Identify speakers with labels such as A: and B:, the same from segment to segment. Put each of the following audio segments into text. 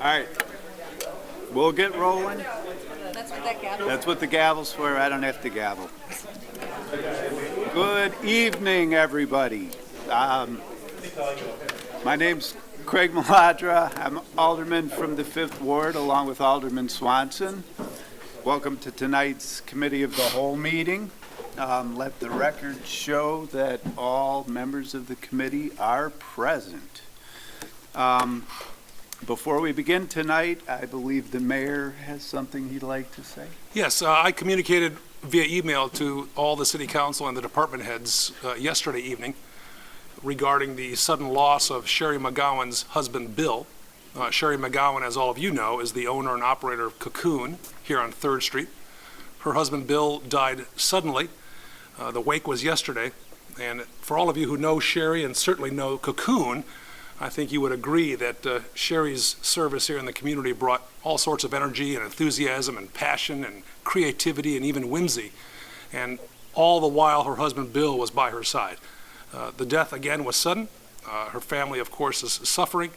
A: right, we'll get rolling.
B: That's what that gavel.
A: That's what the gavel's for. I don't have to gavel. Good evening, everybody. My name's Craig Maladra. I'm alderman from the 5th Ward, along with Alderman Swanson. Welcome to tonight's Committee of the Whole meeting. Let the record show that all members of the committee are present. Before we begin tonight, I believe the mayor has something he'd like to say.
C: Yes, I communicated via email to all the city council and the department heads yesterday evening regarding the sudden loss of Sherry McGowan's husband, Bill. Sherry McGowan, as all of you know, is the owner and operator of Cocoon here on 3rd Street. Her husband, Bill, died suddenly. The wake was yesterday. And for all of you who know Sherry and certainly know Cocoon, I think you would agree that Sherry's service here in the community brought all sorts of energy and enthusiasm and passion and creativity and even whimsy. And all the while her husband Bill was by her side. The death again was sudden. Her family, of course, is suffering,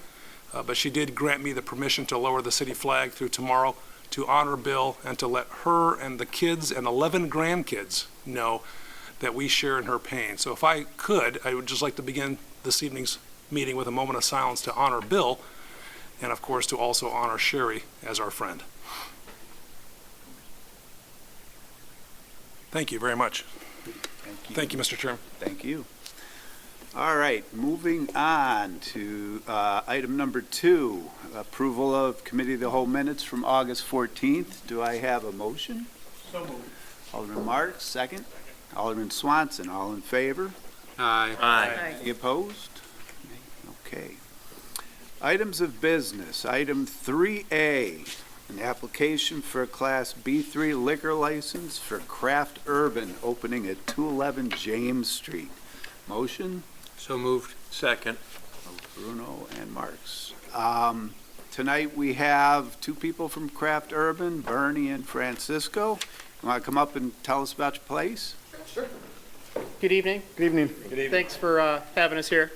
C: but she did grant me the permission to lower the city flag through tomorrow to honor Bill and to let her and the kids and 11 grandkids know that we share in her pain. So if I could, I would just like to begin this evening's meeting with a moment of silence to honor Bill, and of course to also honor Sherry as our friend. Thank you very much. Thank you, Mr. Chairman.
A: Thank you. All right, moving on to item number 2, approval of Committee of the Whole minutes from August 14th. Do I have a motion?
D: So moved.
A: Alderman Marks, second. Alderman Swanson, all in favor?
D: Aye.
B: Aye.
A: Any opposed? Okay. Items of business. Item 3A, an application for a Class B3 liquor license for Craft Urban opening at 211 James Street. Motion?
D: So moved. Second.
A: Bruno and Marks. Tonight we have 2 people from Craft Urban, Bernie and Francisco. You want to come up and tell us about your place?
E: Sure. Good evening.
D: Good evening.
E: Good evening. Thanks for having us here.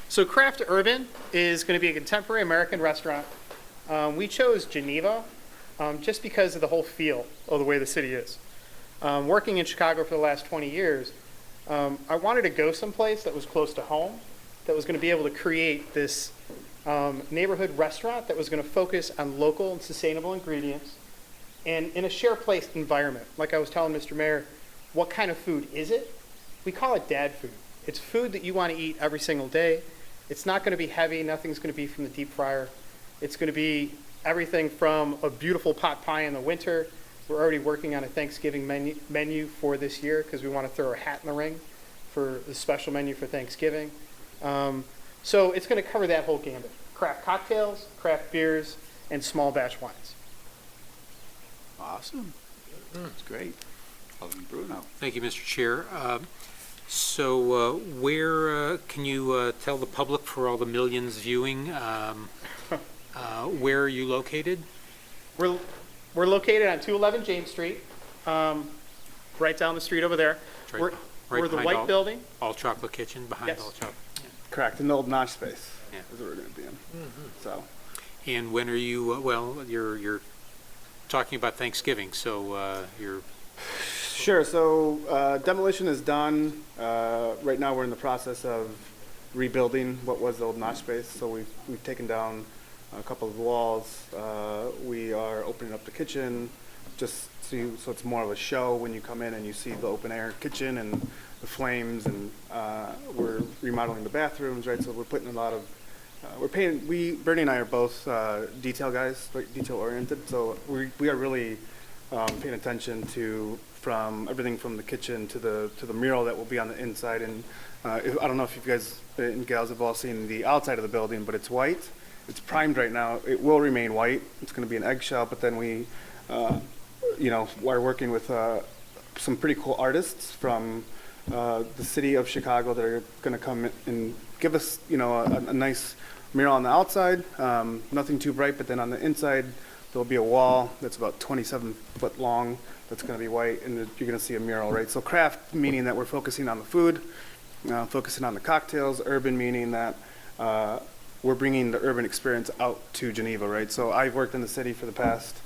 E: So Craft Urban is going to be a contemporary American restaurant. We chose Geneva just because of the whole feel of the way the city is. Working in Chicago for the last 20 years, I wanted to go someplace that was close to home, that was going to be able to create this neighborhood restaurant that was going to focus on local and sustainable ingredients and in a share place environment. Like I was telling Mr. Mayor, what kind of food is it? We call it dad food. It's food that you want to eat every single day. It's not going to be heavy. Nothing's going to be from the deep fryer. It's going to be everything from a beautiful pot pie in the winter. We're already working on a Thanksgiving menu for this year because we want to throw our hat in the ring for the special menu for Thanksgiving. So it's going to cover that whole gambit. Craft cocktails, craft beers, and small batch wines.
A: Awesome. That's great. Alderman Bruno.
F: Thank you, Mr. Chair. So where can you tell the public, for all the millions viewing, where are you located?
E: We're located on 211 James Street, right down the street over there.
F: Right
E: We're the
F: behind
E: white building.
F: All Chocolate Kitchen, behind
E: Yes.
F: All Chocolate.
D: Correct. In the old notch space.
F: Yeah.
D: Is where we're going to be in. So.
F: And when are you? Well, you're talking about Thanksgiving, so you're.
D: Sure. So demolition is done. Right now we're in the process of rebuilding what was the old notch space. So we've taken down a couple of walls. We are opening up the kitchen, just so it's more of a show when you come in and you see the open air kitchen and the flames, and we're remodeling the bathrooms, right? So we're putting a lot of Bernie and I are both detail guys, like detail oriented. So we are really paying attention to from everything from the kitchen to the mural that will be on the inside. And I don't know if you guys and gals have all seen the outside of the building, but it's white. It's primed right now. It will remain white. It's going to be an eggshell, but then we, are working with some pretty cool artists from the city of Chicago that are going to come and give us, a nice mural on the outside. Nothing too bright, but then on the inside there'll be a wall that's about 27 foot long that's going to be white, and you're going to see a mural, right? So craft meaning that we're focusing on the food, focusing on the cocktails. Urban meaning that we're bringing the urban experience out to Geneva, right? So I've worked in the city for the past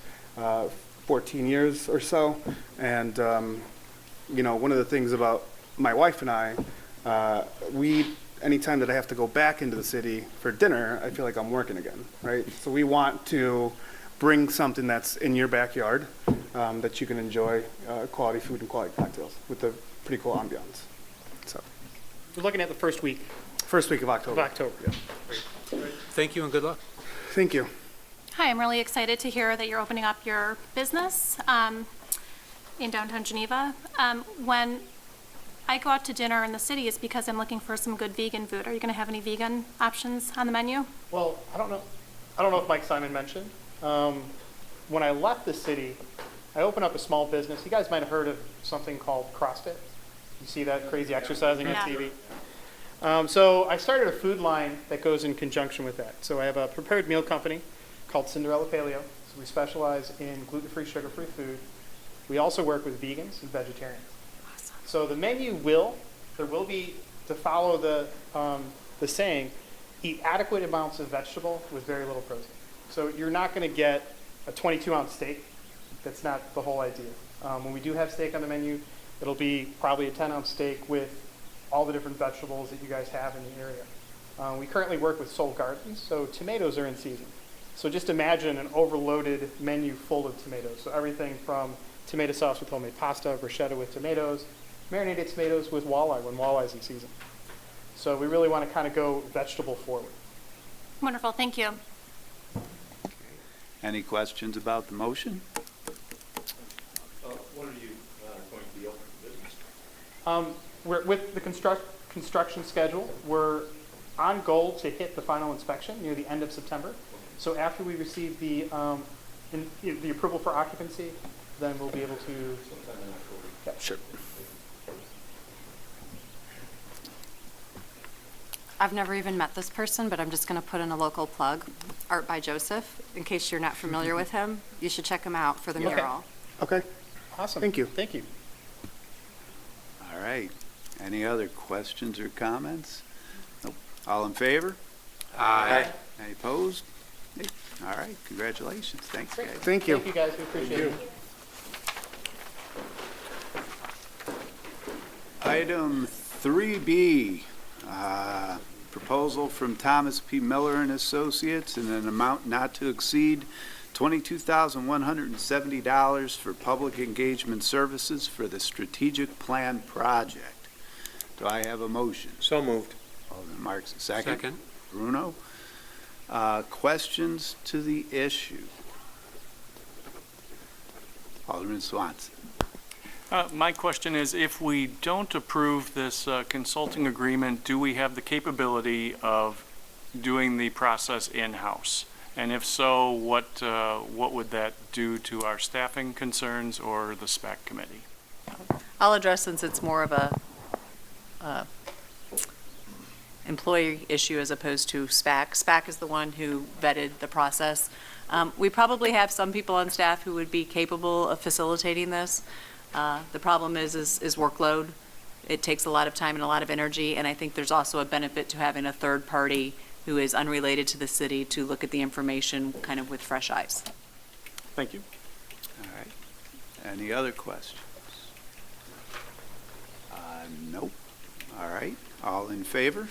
D: 14 years or so, and one of the things about my wife and I, anytime that I have to go back into the city for dinner, I feel like I'm working again, right? So we want to bring something that's in your backyard that you can enjoy quality food and quality cocktails with a pretty cool ambiance. So,
E: We're looking at the first week
D: first week of
E: of
D: October.
E: October.
F: Thank you and good luck.
D: Thank you.
G: Hi, I'm really excited to hear that you're opening up your business in downtown Geneva. When I go out to dinner in the city, it's because I'm looking for some good vegan food. Are you going to have any vegan options on the menu?
E: Well, I don't know if Mike Simon mentioned. When I left the city, I opened up a small business. You guys might have heard of something called CrossFit. You see that crazy exercising on
G: Yeah.
E: TV. So I started a food line that goes in conjunction with that. So I have a prepared meal company called Cinderella Paleo. So we specialize in gluten-free, sugar-free food. We also work with vegans and vegetarians. So the menu there will be, to follow the saying, eat adequate amounts of vegetable with very little protein. So you're not going to get a 22-ounce steak. That's not the whole idea. When we do have steak on the menu, it'll be probably a 10-ounce steak with all the different vegetables that you guys have in the area. We currently work with Soul Gardens, so tomatoes are in season. So just imagine an overloaded menu full of tomatoes. So everything from tomato sauce with homemade pasta, bruschetta with tomatoes, marinated tomatoes with walleye when walleye's in season. So we really want to kind of go vegetable forward.
G: Wonderful, thank you.
A: Any questions about the motion?
H: When are you going to be open for business?
E: With the construction schedule, we're on goal to hit the final inspection near the end of September. So after we receive the approval for occupancy, then we'll be able to.
H: Sometime in October.
E: Yeah.
D: Sure.
B: I've never even met this person, but I'm just going to put in a local plug, Art by Joseph. In case you're not familiar with him, you should check him out for the
E: Okay.
B: mural.
D: Okay.
E: Awesome.
D: Thank you.
E: Thank you.
A: All right. Any other questions or comments? Nope. All in favor?
F: Aye.
A: Any opposed? Hey, all right, congratulations. Thanks, guys.
D: Thank you.
E: Thank you guys. We appreciate it.
A: Item 3B, proposal from Thomas P. Miller and Associates in an amount not to exceed $22,170 for public engagement services for the strategic plan project. Do I have a motion?
F: So moved.
A: Alderman Marks, a second.
F: Second.
A: Bruno? Questions to the issue? Alderman Swanson.
I: My question is, if we don't approve this consulting agreement, do we have the capability of doing the process in-house? And if so, what would that do to our staffing concerns or the SPAC committee?
B: I'll address since it's more of a employee issue as opposed to SPAC. SPAC is the one who vetted the process. We probably have some people on staff who would be capable of facilitating this. The problem is workload. It takes a lot of time and a lot of energy, and I think there's also a benefit to having a third party who is unrelated to the city to look at the information kind of with fresh eyes.
I: Thank you.
A: All right. Any other questions? Nope. All right. All in favor?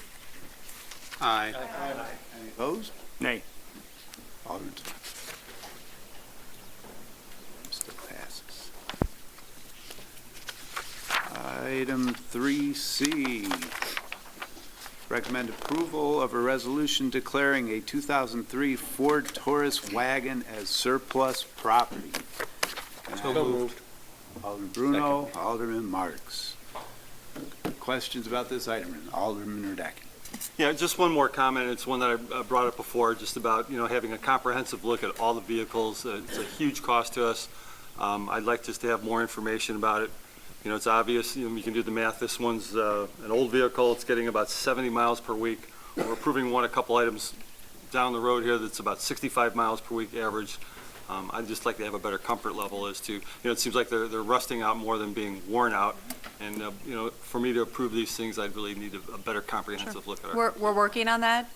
F: Aye.
A: Any opposed?
I: Nay.
A: Alderman Swanson. Still passes. Item 3C. Recommend approval of a resolution declaring a 2003 Ford Taurus wagon as surplus property. Can I
F: So
A: have a-
F: moved.
A: Alderman Bruno, Alderman Marks. Questions about this item? Alderman Radecki.
H: Yeah, just one more comment. It's one that I brought up before, just about, having a comprehensive look at all the vehicles. It's a huge cost to us. I'd like just to have more information about it. It's obvious, you can do the math. This one's an old vehicle. It's getting about 70 miles per week. We're approving a couple items down the road here that's about 65 miles per week average. I'd just like to have a better comfort level as to, it seems like they're rusting out more than being worn out. And, for me to approve these things, I'd really need a better comprehensive look at it.
B: We're working on that.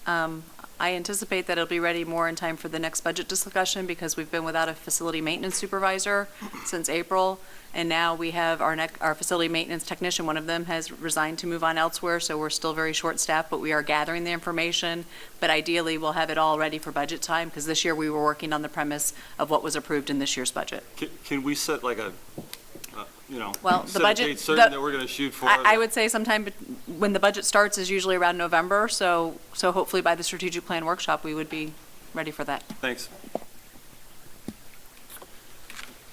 B: I anticipate that it'll be ready more in time for the next budget discussion because we've been without a facility maintenance supervisor since April. And now we have our facility maintenance technician, one of them has resigned to move on elsewhere, so we're still very short-staffed, but we are gathering the information. But ideally, we'll have it all ready for budget time because this year we were working on the premise of what was approved in this year's budget.
H: Can we set like a,
B: Well, the
H: set a
B: budget-
H: date certain
B: the-
H: that we're going to shoot for?
B: I would say sometime when the budget starts is usually around November, so hopefully by the strategic plan workshop, we would be ready for that.
H: Thanks.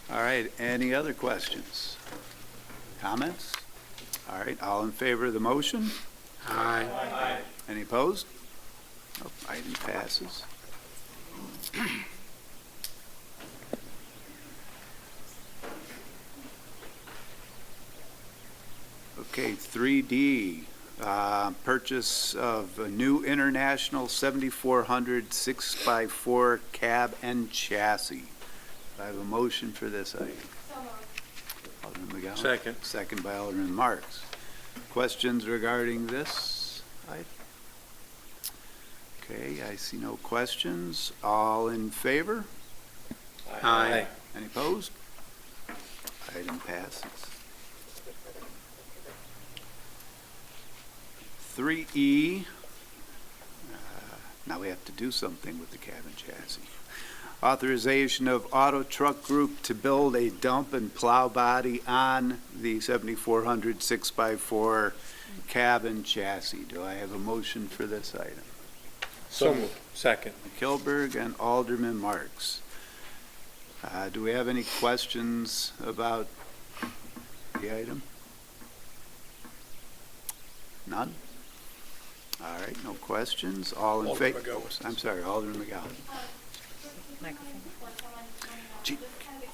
A: All right, any other questions? Comments? All right, all in favor of the motion?
F: Aye.
A: Any opposed? Oh, item passes. Okay, 3D, purchase of a new International 7400 6x4 cab and chassis. Do I have a motion for this item? Alderman McGowan.
F: Second.
A: Second by Alderman Marks. Questions regarding this item? Okay, I see no questions. All in favor?
F: Aye.
A: Any opposed? Item passes. 3E, now we have to do something with the cab and chassis. Authorization of Auto Truck Group to build a dump and plow body on the 7400 6x4 cab and chassis. Do I have a motion for this item?
F: So moved. Second.
A: Kilberg and Alderman Marks. Do we have any questions about the item? None? All right, no questions. All in favor? I'm sorry, Alderman McGowan. Gee,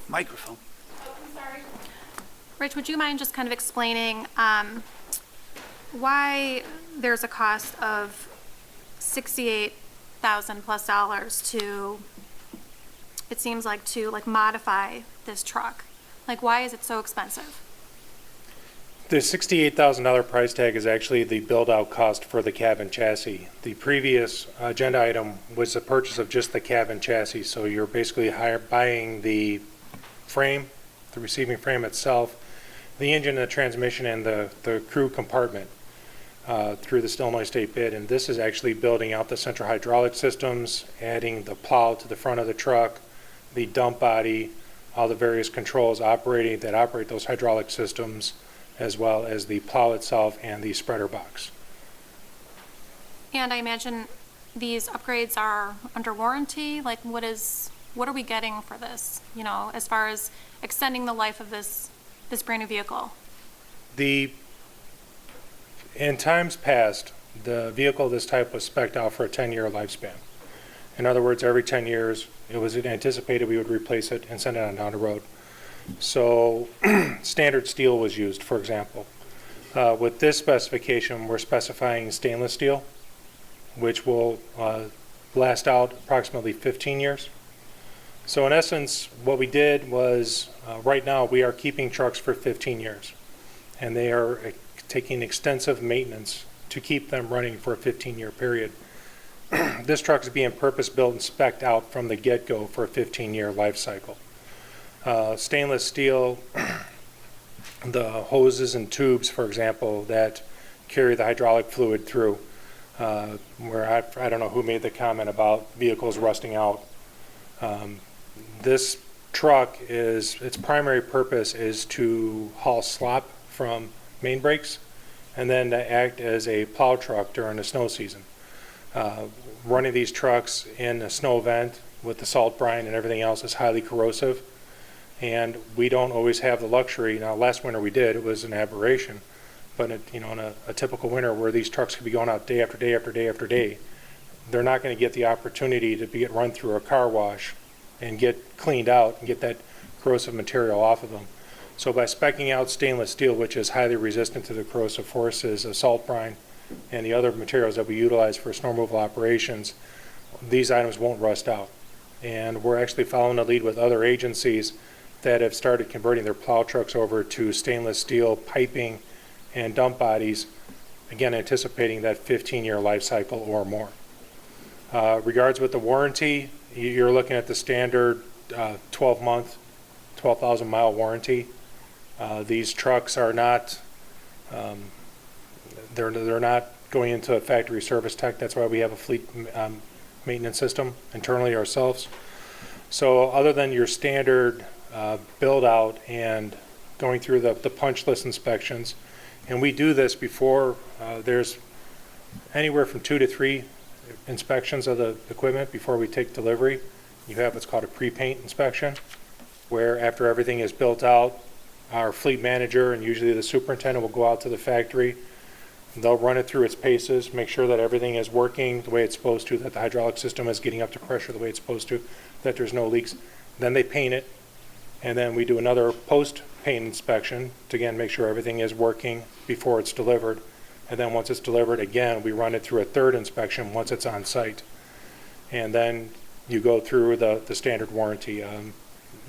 A: microphone.
G: Rich, would you mind just kind of explaining why there's a cost of $68,000 plus to, it seems like, to modify this truck? Like, why is it so expensive?
J: The $68,000 price tag is actually the build-out cost for the cab and chassis. The previous agenda item was the purchase of just the cab and chassis, so you're basically buying the frame, the receiving frame itself, the engine, the transmission, and the crew compartment through the Illinois State bid. And this is actually building out the central hydraulic systems, adding the plow to the front of the truck, the dump body, all the various controls that operate those hydraulic systems, as well as the plow itself and the spreader box.
G: And I imagine these upgrades are under warranty. Like, what are we getting for this, as far as extending the life of this brand new vehicle?
J: In times past, the vehicle of this type was spec'd out for a 10-year lifespan. In other words, every 10 years, it was anticipated we would replace it and send it on down the road. So standard steel was used, for example. With this specification, we're specifying stainless steel, which will last out approximately 15 years. So in essence, what we did was, right now, we are keeping trucks for 15 years. And they are taking extensive maintenance to keep them running for a 15-year period. This truck is being purpose-built and spec'd out from the get-go for a 15-year life cycle. Stainless steel, the hoses and tubes, for example, that carry the hydraulic fluid through, where I don't know who made the comment about vehicles rusting out. This truck its primary purpose is to haul slop from main breaks and then to act as a plow truck during the snow season. Running these trucks in a snow event with the salt brine and everything else is highly corrosive. And we don't always have the luxury. Now, last winter we did. It was an aberration. But in a typical winter where these trucks could be going out day after day after day after day, they're not going to get the opportunity to get run through a car wash and get cleaned out and get that corrosive material off of them. So by speccing out stainless steel, which is highly resistant to the corrosive forces of salt brine and the other materials that we utilize for snow removal operations, these items won't rust out. And we're actually following the lead with other agencies that have started converting their plow trucks over to stainless steel piping and dump bodies, again anticipating that 15-year life cycle or more. Regards with the warranty, you're looking at the standard 12-month, 12,000-mile warranty. These trucks are not, they're not going into a factory service tech. That's why we have a fleet maintenance system internally ourselves. So other than your standard build out and going through the punch list inspections, and we do this before there's anywhere from 2 to 3 inspections of the equipment before we take delivery. You have what's called a pre-paint inspection, where after everything is built out, our fleet manager and usually the superintendent will go out to the factory. They'll run it through its paces, make sure that everything is working the way it's supposed to, that the hydraulic system is getting up to pressure the way it's supposed to, that there's no leaks. Then they paint it, and then we do another post-paint inspection to again make sure everything is working before it's delivered. And then once it's delivered, again, we run it through a third inspection once it's on site. And then you go through the standard warranty.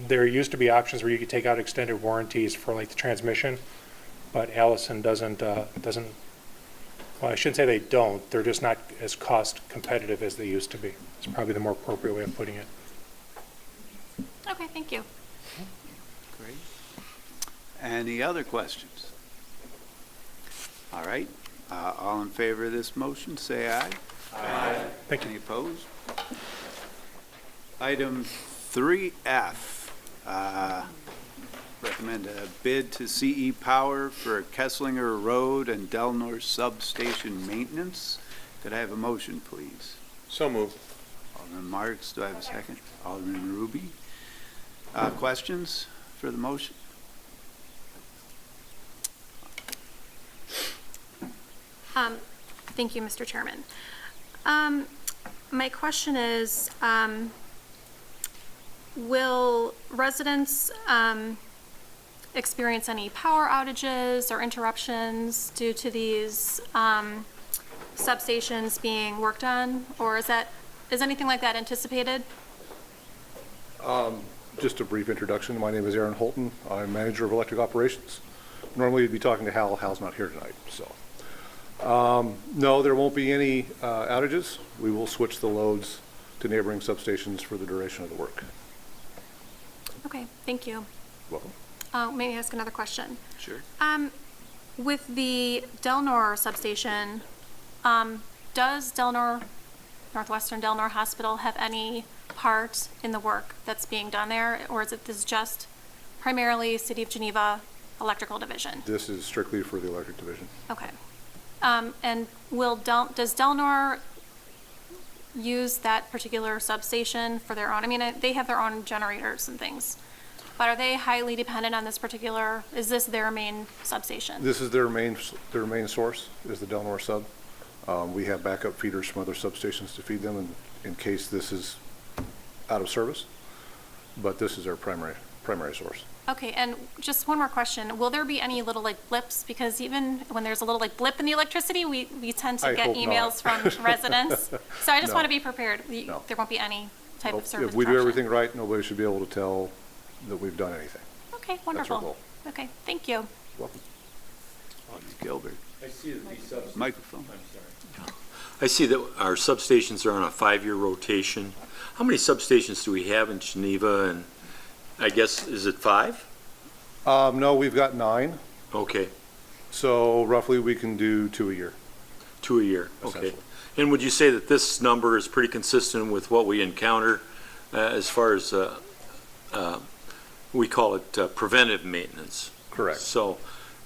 J: There used to be options where you could take out extended warranties for like the transmission, but Allison doesn't, well, I shouldn't say they don't, they're just not as cost competitive as they used to be. It's probably the more appropriate way of putting it.
G: Okay, thank you.
A: Great. Any other questions? All right. All in favor of this motion, say aye. Aye.
J: Thank you.
A: Any opposed? Item 3F. Recommend a bid to CE Power for Kesslinger Road and Delnor Substation maintenance. Could I have a motion, please?
K: So moved.
A: Alderman Marks, do I have a second? Alderman Ruby. Questions for the motion?
G: Thank you, Mr. Chairman. My question is, will residents experience any power outages or interruptions due to these substations being worked on? Or is anything like that anticipated?
K: Just a brief introduction. My name is Aaron Holton. I'm manager of electric operations. Normally you'd be talking to Hal. Hal's not here tonight, so. No, there won't be any outages. We will switch the loads to neighboring substations for the duration of the work.
G: Okay, thank you.
K: Welcome.
G: Maybe ask another question.
A: Sure.
G: With the Delnor substation, does Northwestern Delnor Hospital have any part in the work that's being done there, or is this just primarily City of Geneva Electrical Division?
K: This is strictly for the electric division.
G: Okay. And does Delnor use that particular substation for their own? I mean, they have their own generators and things, but are they highly dependent on this particular, is this their main substation?
K: This is their main source, is the Delnor sub. We have backup feeders from other substations to feed them in case this is out of service, but this is their primary source.
G: Okay, and just one more question. Will there be any little like blips? Because even when there's a little like blip in the electricity, we tend to
K: I
G: get
K: hope
G: emails
K: not.
G: from residents. So I just
K: No.
G: want to be prepared.
K: No.
G: There won't be any type of service
K: If we do
G: interruption.
K: everything right, nobody should be able to tell that we've done anything.
G: Okay,
K: That's our
G: wonderful.
K: goal.
G: Okay, thank you.
K: Welcome.
A: Alderman Gilbert.
L: I see that these substations.
A: Microphone.
L: I'm sorry. I see that our substations are on a 5-year rotation. How many substations do we have in Geneva? And I guess, is it 5?
K: No, we've got 9,
L: Okay,
K: so roughly we can do 2 a year.
L: 2 a year, okay.
K: Essentially.
L: And would you say that this number is pretty consistent with what we encounter as far as, we call it preventive maintenance?
K: Correct.
L: So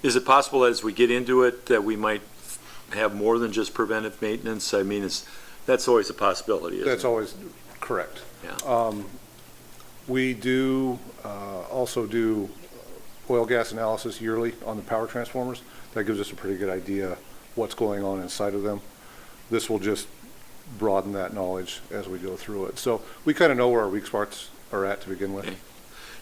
L: is it possible as we get into it that we might have more than just preventive maintenance? I mean, that's always a possibility, isn't it?
K: That's always correct.
L: Yeah.
K: We do also do oil gas analysis yearly on the power transformers. That gives us a pretty good idea what's going on inside of them. This will just broaden that knowledge as we go through it. So we kind of know where our weak spots are at to begin with.
L: Okay.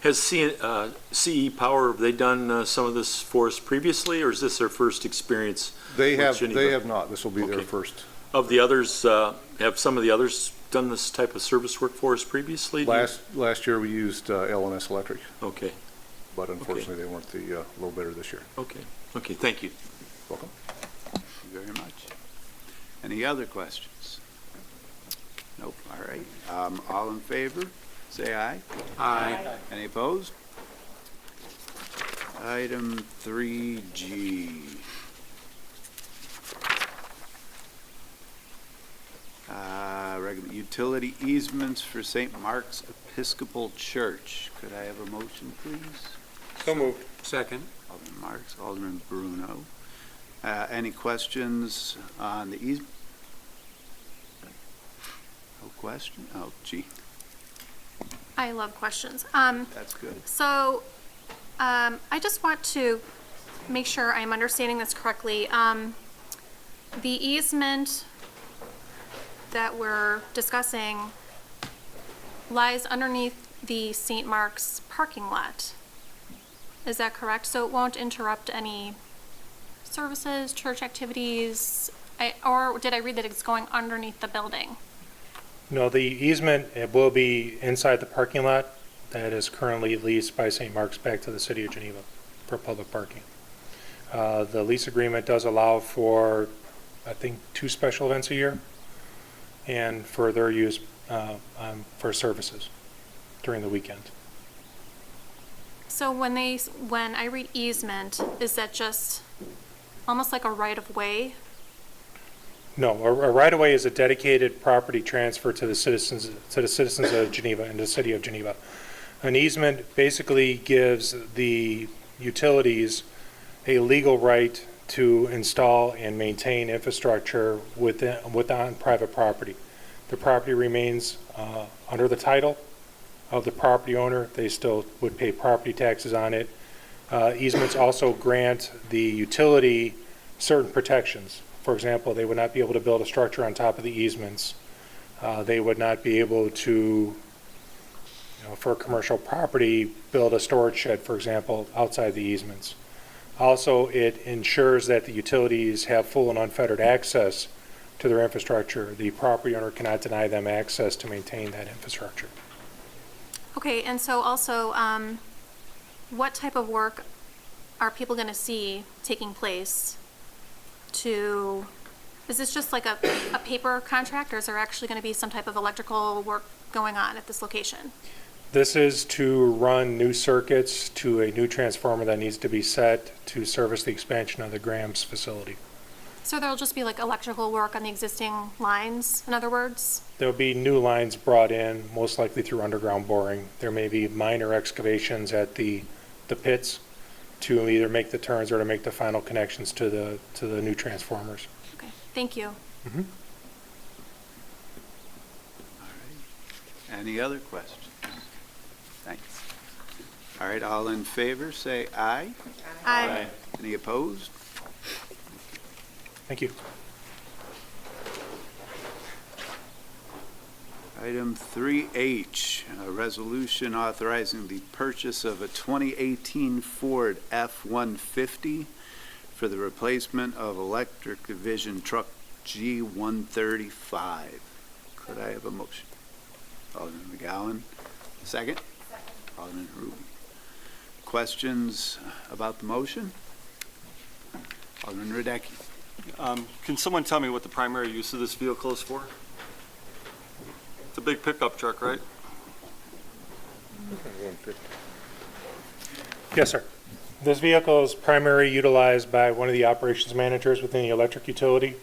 L: Has CE Power, have they done some of this for us previously, or is this their first experience?
K: They
L: with
K: have
L: Geneva?
K: not. This will be their
L: Okay.
K: first.
L: Of the others, have some of the others done this type of service work for us previously? Do you-
K: Last year we used L&S Electric,
L: Okay,
K: but unfortunately they weren't the little bidder this year.
L: okay, thank you.
K: Welcome.
A: Thank you very much. Any other questions? Nope, all right. All in favor, say aye.
F: Aye.
A: Any opposed? Item 3G. Utility easements for St. Mark's Episcopal Church. Could I have a motion, please?
F: So moved. Second.
A: Alderman Marks, Alderman Bruno. Any questions on the easement? No question? Oh, gee,
G: I love questions.
A: that's good.
G: So, I just want to make sure I'm understanding this correctly. The easement that we're discussing lies underneath the St. Mark's parking lot. Is that correct? So it won't interrupt any services, church activities, or did I read that it's going underneath the building?
J: No, the easement, it will be inside the parking lot that is currently leased by St. Mark's back to the city of Geneva for public parking. The lease agreement does allow for, I think, 2 special events a year and for their use for services during the weekend.
G: So when I read easement, is that just almost like a right-of-way?
J: No, a right-of-way is a dedicated property transfer to the citizens of Geneva and the city of Geneva. An easement basically gives the utilities a legal right to install and maintain infrastructure within private property. The property remains under the title of the property owner. They still would pay property taxes on it. Easements also grant the utility certain protections. For example, they would not be able to build a structure on top of the easements. They would not be able to, for a commercial property, build a storage shed, for example, outside the easements. Also, it ensures that the utilities have full and unfettered access to their infrastructure. The property owner cannot deny them access to maintain that infrastructure.
G: Okay, and so also, what type of work are people going to see taking place is this just like a paper contract, or is there actually going to be some type of electrical work going on at this location?
J: This is to run new circuits to a new transformer that needs to be set to service the expansion of the Graham's facility.
G: So there'll just be like electrical work on the existing lines, in other words?
J: There'll be new lines brought in, most likely through underground boring. There may be minor excavations at the pits to either make the turns or to make the final connections to the new transformers.
G: Okay, thank you.
A: All right. Any other questions? Thanks. All right, all in favor, say aye.
G: Aye.
A: Any opposed?
J: Thank you.
A: Item 3H, a resolution authorizing the purchase of a 2018 Ford F-150 for the replacement of electric division truck G135. Could I have a motion? Alderman McGowan, second? Alderman Ruby. Questions about the motion? Alderman Radecki.
H: Can someone tell me what the primary use of this vehicle is for? It's a big pickup truck, right?
J: Yes, sir. This vehicle is primarily utilized by one of the operations managers within the electric utility.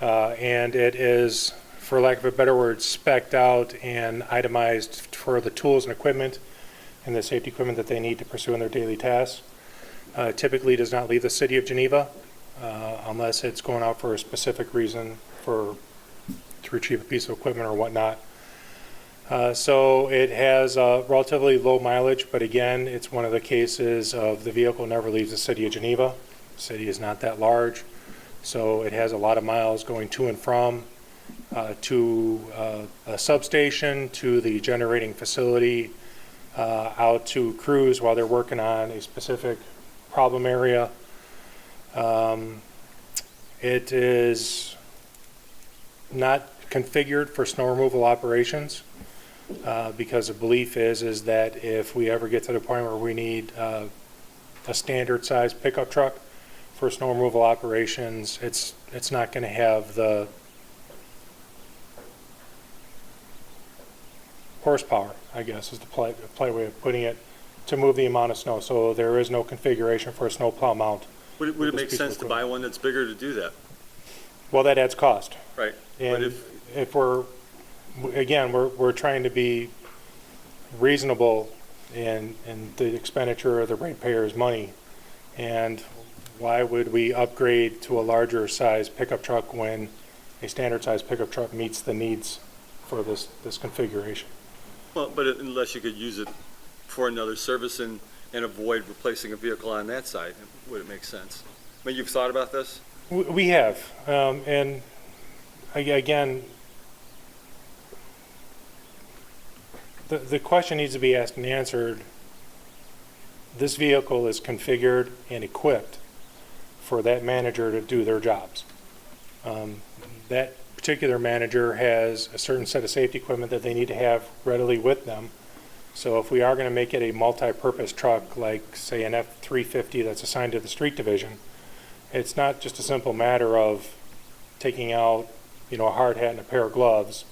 J: And it is, for lack of a better word, spec'd out and itemized for the tools and equipment and the safety equipment that they need to pursue in their daily tasks. Typically does not leave the city of Geneva unless it's going out for a specific reason to retrieve a piece of equipment or whatnot. So it has relatively low mileage, but again, it's one of the cases of the vehicle never leaves the city of Geneva. The city is not that large, so it has a lot of miles going to and from, to a substation, to the generating facility, out to crews while they're working on a specific problem area. It is not configured for snow removal operations because the belief is that if we ever get to the point where we need a standard size pickup truck for snow removal operations, it's not going to have the horsepower, I guess, is the polite way of putting it, to move the amount of snow. So there is no configuration for a snowplow mount.
H: Would
J: with
H: it
J: this
H: make
J: piece of
H: sense to buy
J: equipment.
H: one that's bigger to do that?
J: Well, that adds cost.
H: Right. But
J: And if we're trying to be reasonable in the expenditure of the ratepayers' money. And why would we upgrade to a larger size pickup truck when a standard size pickup truck meets the needs for this configuration?
H: Well, but unless you could use it for another service and avoid replacing a vehicle on that side, would it make sense? I mean, you've thought about this?
J: We have, and again, the question needs to be asked and answered. This vehicle is configured and equipped for that manager to do their jobs. That particular manager has a certain set of safety equipment that they need to have readily with them. So if we are going to make it a multi-purpose truck, like say an F-350 that's assigned to the street division, it's not just a simple matter of taking out, a hard hat and a pair of gloves.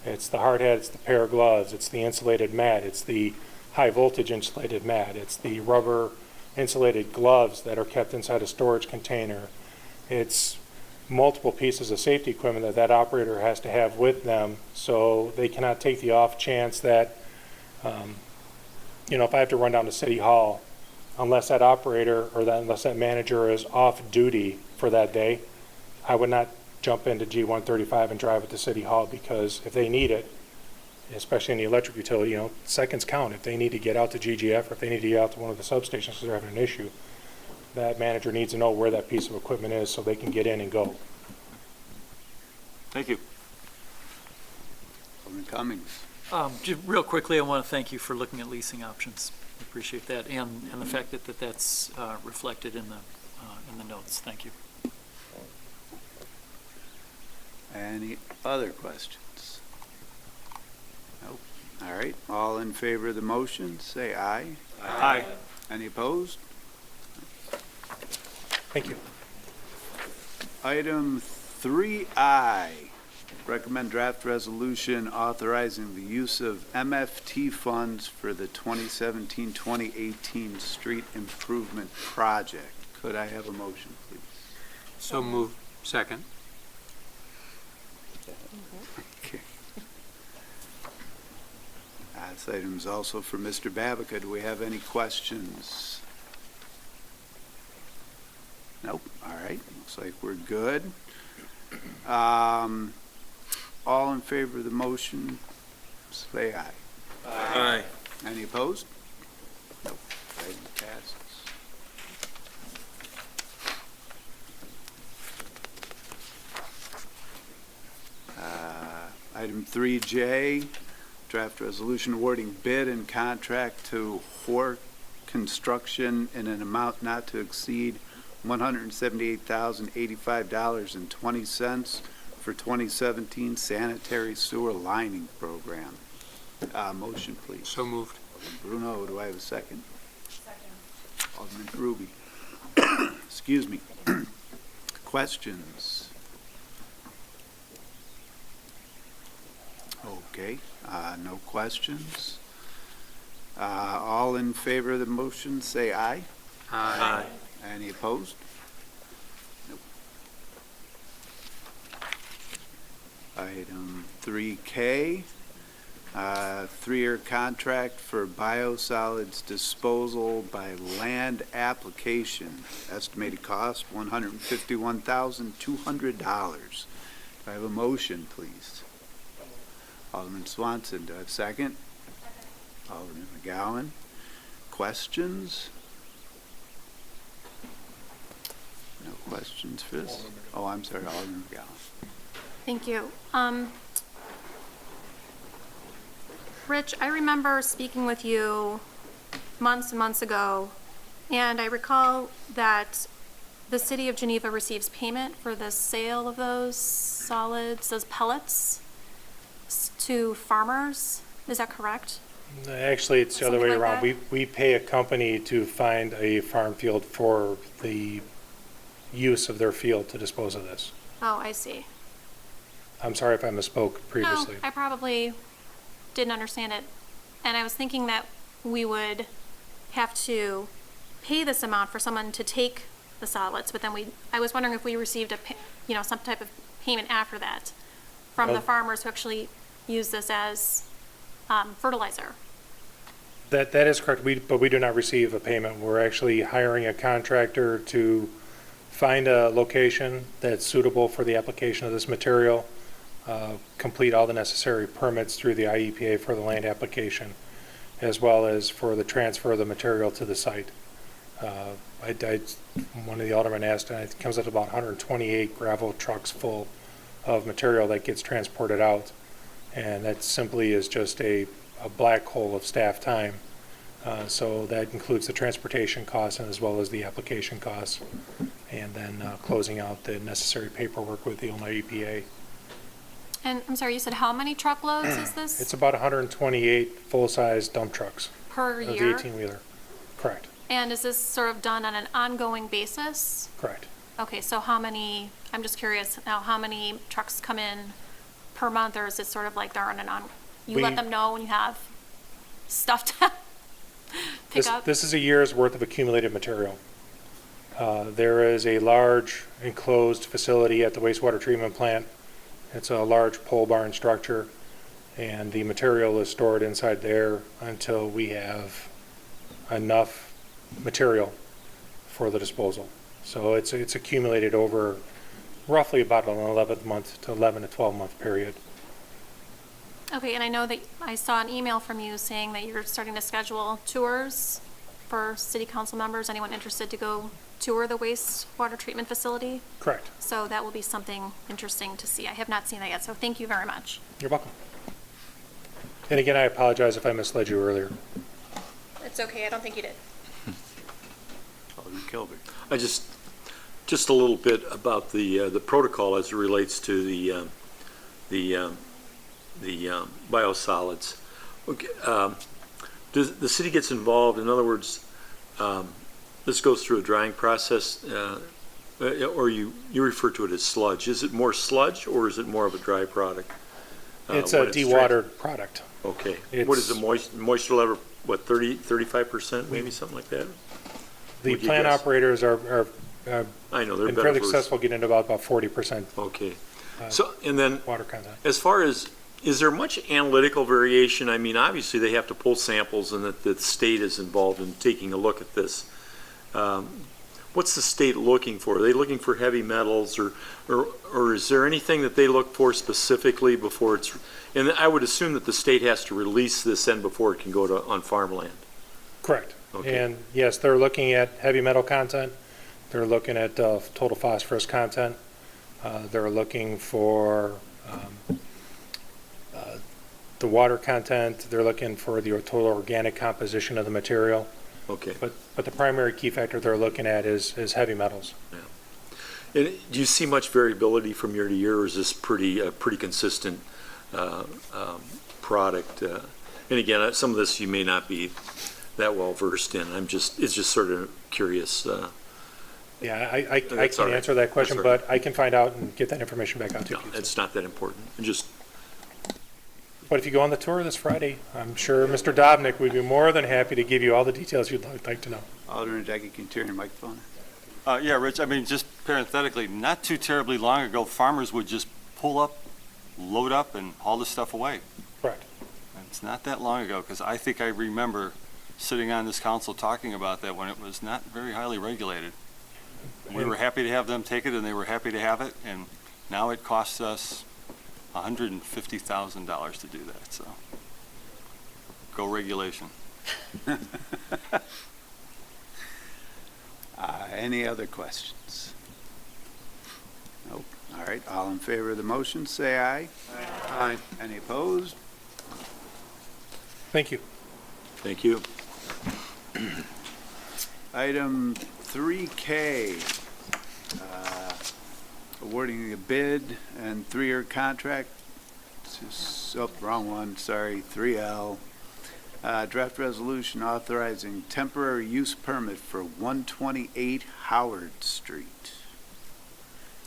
J: It's the hard hat, it's the pair of gloves, it's the insulated mat, it's the high voltage insulated mat, it's the rubber insulated gloves that are kept inside a storage container. It's multiple pieces of safety equipment that operator has to have with them, so they cannot take the off chance that, if I have to run down to City Hall, unless that operator or unless that manager is off duty for that day, I would not jump into G135 and drive it to City Hall, because if they need it, especially in the electric utility, seconds count. If they need to get out to GGF or if they need to get out to one of the substations because they're having an issue, that manager needs to know where that piece of equipment is so they can get in and go.
H: Thank you.
A: Alderman Cummings.
M: Just real quickly, I want to thank you for looking at leasing options. I appreciate that, and the fact that that's reflected in the notes. Thank you.
A: Any other questions? Nope. All right. All in favor of the motion, say aye.
H: Aye.
A: Any opposed?
J: Thank you.
A: Item 3I, recommend draft resolution authorizing the use of MFT funds for the 2017-2018 street improvement project. Could I have a motion, please?
F: So moved. Second.
A: Okay. This item is also for Mr. Babica. Do we have any questions? Nope. All right. Looks like we're good. All in favor of the motion, say aye.
H: Aye.
A: Any opposed? Nope. Item passes. Item 3J, draft resolution awarding bid and contract to Hoare Construction in an amount not to exceed $178,085.20 for 2017 sanitary sewer lining program. Motion, please.
F: So moved.
A: Alderman Bruno, do I have a second? Second. Alderman Ruby. Excuse me. Questions? Okay, no questions. All in favor of the motion, say aye.
F: Aye.
A: Any opposed? Nope. Item 3K, 3-year contract for biosolids disposal by land application. Estimated cost, $151,200. Do I have a motion, please? Alderman Swanson, do I have a second? Alderman McGowan. Questions? No questions for this? Oh, I'm sorry, Alderman McGowan.
G: Thank you. Rich, I remember speaking with you months and months ago, and I recall that the city of Geneva receives payment for the sale of those solids, those pellets, to farmers. Is that correct?
J: Actually, it's the other way
G: Something like
J: around. We pay a company to find a farm field for the use of their field to dispose of this.
G: Oh, I see.
J: I'm sorry if I misspoke previously.
G: No, I probably didn't understand it. And I was thinking that we would have to pay this amount for someone to take the solids, but then I was wondering if we received some type of payment after that from the
J: Well-
G: farmers who actually use this as fertilizer.
J: That is correct, but we do not receive a payment. We're actually hiring a contractor to find a location that's suitable for the application of this material, complete all the necessary permits through the IEPA for the land application, as well as for the transfer of the material to the site. One of the aldermen asked, and it comes up to about 128 gravel trucks full of material that gets transported out. And that simply is just a black hole of staff time. So that includes the transportation costs and as well as the application costs, and then closing out the necessary paperwork with the Illinois EPA.
G: And I'm sorry, you said how many truckloads is this
J: It's about 128 full-size dump trucks
G: per
J: of the
G: year?
J: 18-wheeler. Correct,
G: And is this sort of done on an ongoing basis?
J: correct.
G: Okay, so how many, I'm just curious now, how many trucks come in per month, or is it sort of like they're on you let
J: We-
G: them know when you have stuff to pick up?
J: This is a year's worth of accumulated material. There is a large enclosed facility at the wastewater treatment plant. It's a large pole barn structure, and the material is stored inside there until we have enough material for the disposal. So it's accumulated over roughly about an 11 to 12-month period.
G: Okay, and I know that I saw an email from you saying that you're starting to schedule tours for city council members, anyone interested to go tour the wastewater treatment facility.
J: Correct.
G: So that will be something interesting to see. I have not seen that yet, so thank you very much.
J: You're welcome. And again, I apologize if I misled you earlier.
G: It's okay, I don't think you did.
A: Alderman Kilby.
L: I just a little bit about the protocol as it relates to the biosolids. Okay, does the city gets involved? In other words, this goes through a drying process, or you refer to it as sludge. Is it more sludge, or is it more of a dry product?
J: It's a dewatered product.
L: Okay.
J: It's-
L: What is the moisture level? What, 35%, maybe something like that?
J: The
L: Would you
J: plant
L: guess?
J: operators are
L: I know they're
J: been
L: better
J: fairly
L: for
J: successful getting to about 40%
L: Okay. So, and then
J: water content.
L: as far as, is there much analytical variation? I mean, obviously, they have to pull samples and that the state is involved in taking a look at this. What's the state looking for? Are they looking for heavy metals or is there anything that they look for specifically before it's, and I would assume that the state has to release this in before it can go to, on farmland.
J: Correct.
L: Okay.
J: And yes, they're looking at heavy metal content. They're looking at total phosphorus content. They're looking for the water content. They're looking for the total organic composition of the material.
L: Okay.
J: But the primary key factor they're looking at is heavy metals.
L: And do you see much variability from year to year, or is this pretty consistent product? And again, some of this you may not be that well versed in. It's just sort of curious.
J: Yeah, I
L: That's all
J: can't
L: right.
J: answer that question,
L: That's all right.
J: but I can find out and get that information back out to
L: No,
J: you.
L: it's not that important.
J: But if you go on the tour this Friday, I'm sure Mr. Dobnik would be more than happy to give you all the details you'd like to know.
A: Alderman Jackie, can you turn your microphone?
H: Yeah, Rich, I mean, just parenthetically, not too terribly long ago, farmers would just pull up, load up, and haul this stuff away.
J: Correct.
H: And it's not that long ago, because I think I remember sitting on this council talking about that when it was not very highly regulated. We were happy to have them take it, and they were happy to have it, and now it costs us $150,000 to do that, so go regulation.
A: Any other questions? Nope. All right, all in favor of the motion, say aye. Aye. Any opposed?
J: Thank you.
L: Thank you.
A: Item 3K, awarding a bid and 3-year contract. Wrong one, sorry, 3L. Draft resolution authorizing temporary use permit for 128 Howard Street.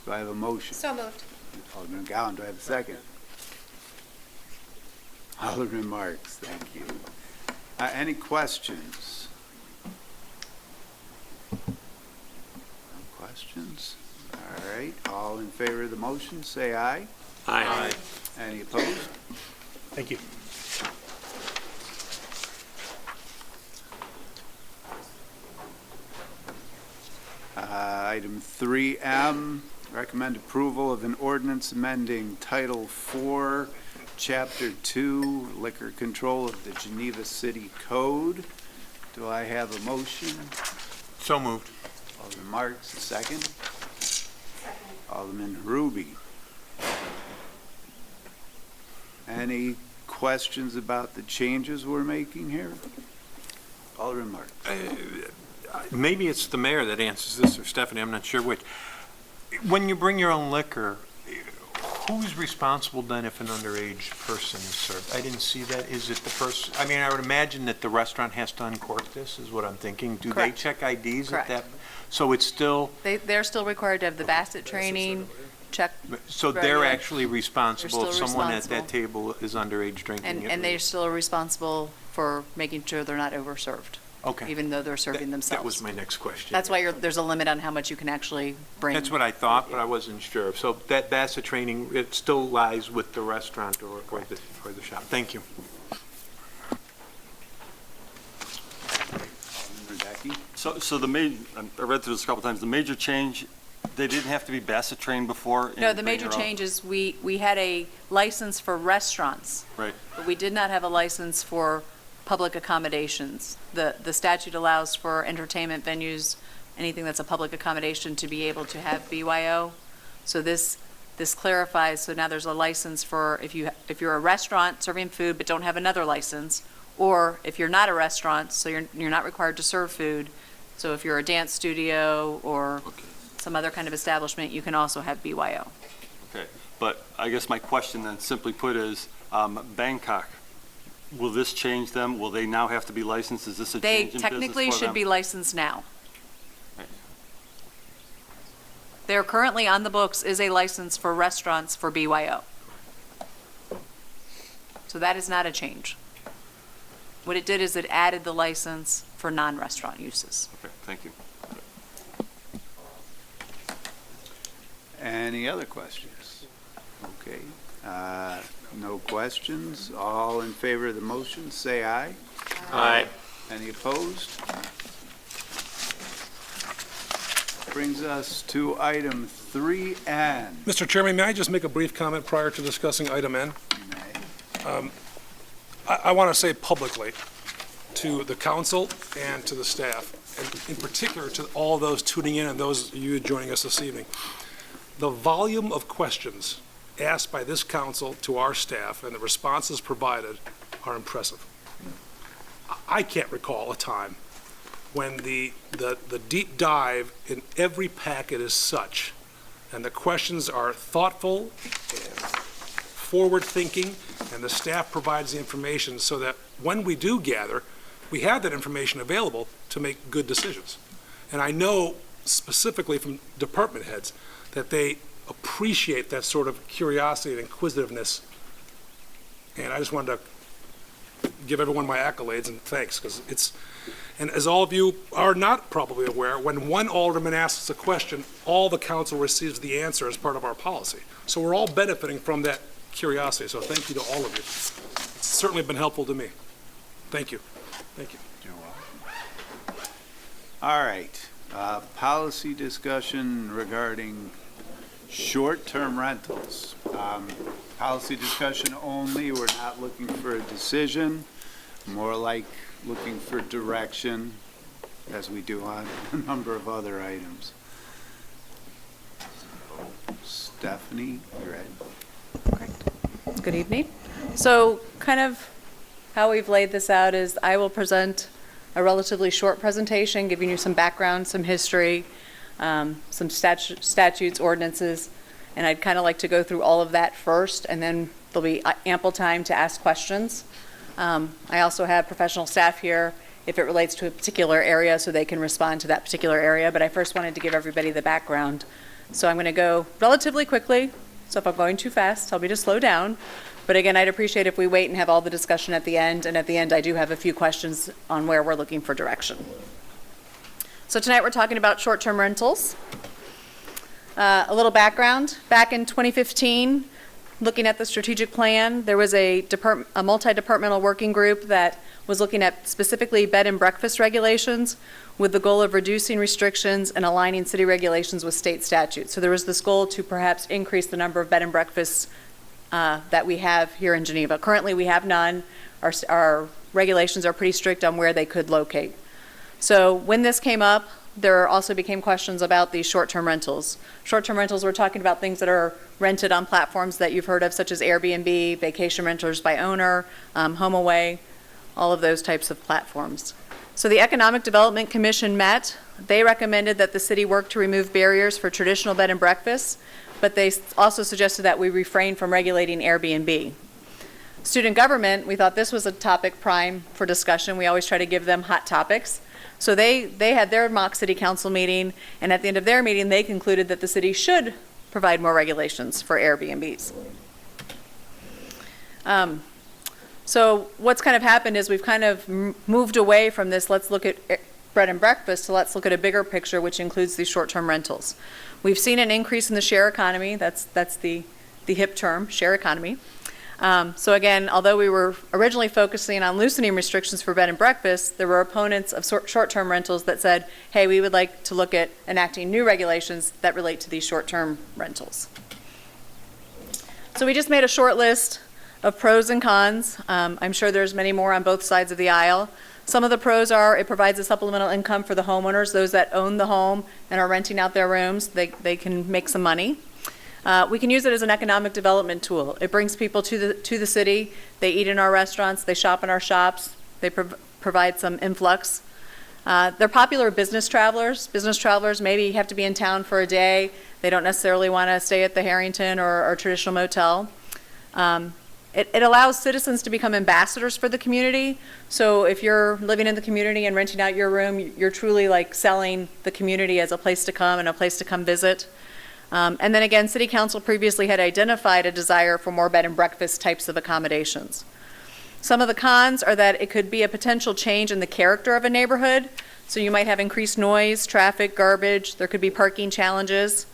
A: Do I have a motion?
G: So moved.
A: Alderman Gowan, do I have a second? Alderman Marks, thank you. Any questions? No questions? All right, all in favor of the motion, say aye.
L: Aye.
A: Any opposed?
J: Thank you.
A: Item 3M, recommend approval of an ordinance amending Title 4, Chapter 2, Liquor Control of the Geneva City Code. Do I have a motion?
L: So moved.
A: Alderman Marks, a second. Alderman Ruby. Any questions about the changes we're making here? Alderman Marks.
L: Maybe it's the mayor that answers this, or Stephanie, I'm not sure which. When you bring your own liquor, who's responsible then if an underage person is served? I didn't see that. Is it the person? I mean, I would imagine that the restaurant has to uncork this, is what I'm thinking. Do
B: Correct.
L: they check IDs
B: Correct.
L: at that? So it's still,
B: They're still required to have the Bassett training, check,
L: so they're
B: Right.
L: actually responsible
B: They're
L: if
B: still
L: someone at
B: responsible.
L: that table is underage drinking it?
B: and they're still responsible for making sure they're not overserved,
L: Okay.
B: even though they're serving themselves.
L: That was my next question.
B: That's why there's a limit on how much you can actually bring.
L: That's what I thought, but I wasn't sure. So that Bassett training, it still lies with the restaurant or the shop. Thank you.
A: Alderman Radecki.
H: So I read through this a couple times, the major change, they didn't have to be Bassett trained before?
B: No,
H: and
B: the
H: bring
B: major
H: their own-
B: change is we had a license for restaurants,
H: Right,
B: but we did not have a license for public accommodations. The statute allows for entertainment venues, anything that's a public accommodation, to be able to have BYO. So this clarifies, so now there's a license for if you're a restaurant serving food but don't have another license, or if you're not a restaurant, so you're not required to serve food. So if you're a dance studio or
H: okay,
B: some other kind of establishment, you can also have BYO.
H: okay. But I guess my question then, simply put, is Bangkok, will this change them? Will they now have to be licensed? Is this a
B: They
H: change in business for them?
B: technically should be licensed now.
H: Right.
B: They're currently on the books is a license for restaurants for BYO. So that is not a change. What it did is it added the license for non-restaurant uses.
H: Okay, thank you.
A: Any other questions? Okay, no questions. All in favor of the motion, say aye.
L: Aye.
A: Any opposed? Brings us to item 3N.
C: Mr. Chairman, may I just make a brief comment prior to discussing item N? I want to say publicly to the council and to the staff, and in particular to all those tuning in and those of you joining us this evening, the volume of questions asked by this council to our staff and the responses provided are impressive. I can't recall a time when the deep dive in every packet is such, and the questions are thoughtful and forward-thinking, and the staff provides the information so that when we do gather, we have that information available to make good decisions. And I know specifically from department heads that they appreciate that sort of curiosity and inquisitiveness. And I just wanted to give everyone my accolades and thanks, because and as all of you are not probably aware, when one alderman asks a question, all the council receives the answer as part of our policy. So we're all benefiting from that curiosity, so thank you to all of you. It's certainly been helpful to me. Thank you. Thank you.
A: You're welcome. All right, policy discussion regarding short-term rentals. Policy discussion only, we're not looking for a decision, more like looking for direction, as we do on a number of other items. Stephanie, you're ready.
B: Good evening. So kind of how we've laid this out is I will present a relatively short presentation, giving you some background, some history, some statutes, ordinances, and I'd kind of like to go through all of that first, and then there'll be ample time to ask questions. I also have professional staff here if it relates to a particular area, so they can respond to that particular area, but I first wanted to give everybody the background. So I'm going to go relatively quickly, so if I'm going too fast, tell me to slow down. But again, I'd appreciate if we wait and have all the discussion at the end, and at the end, I do have a few questions on where we're looking for direction. So tonight, we're talking about short-term rentals. A little background. Back in 2015, looking at the strategic plan, there was a multi-departmental working group that was looking at specifically bed and breakfast regulations with the goal of reducing restrictions and aligning city regulations with state statutes. So there was this goal to perhaps increase the number of bed and breakfasts that we have here in Geneva. Currently, we have none. Our regulations are pretty strict on where they could locate. So when this came up, there also became questions about these short-term rentals. Short-term rentals, we're talking about things that are rented on platforms that you've heard of, such as Airbnb, vacation renters by owner, HomeAway, all of those types of platforms. So the Economic Development Commission met. They recommended that the city work to remove barriers for traditional bed and breakfasts, but they also suggested that we refrain from regulating Airbnb. Student government, we thought this was a topic prime for discussion. We always try to give them hot topics. So they had their mock city council meeting, and at the end of their meeting, they concluded that the city should provide more regulations for Airbnbs. So what's kind of happened is we've kind of moved away from this, let's look at bread and breakfast, to let's look at a bigger picture, which includes these short-term rentals. We've seen an increase in the share economy. That's the hip term, share economy. So again, although we were originally focusing on loosening restrictions for bed and breakfast, there were opponents of short-term rentals that said, hey, we would like to look at enacting new regulations that relate to these short-term rentals. So we just made a short list of pros and cons. I'm sure there's many more on both sides of the aisle. Some of the pros are it provides a supplemental income for the homeowners, those that own the home and are renting out their rooms. They can make some money. We can use it as an economic development tool. It brings people to the city. They eat in our restaurants. They shop in our shops. They provide some influx. They're popular with business travelers. Business travelers maybe have to be in town for a day. They don't necessarily want to stay at the Harrington or traditional motel. It allows citizens to become ambassadors for the community. So if you're living in the community and renting out your room, you're truly like selling the community as a place to come and a place to come visit. And then again, City Council previously had identified a desire for more bed and breakfast types of accommodations. Some of the cons are that it could be a potential change in the character of a neighborhood. So you might have increased noise, traffic, garbage. There could be parking challenges.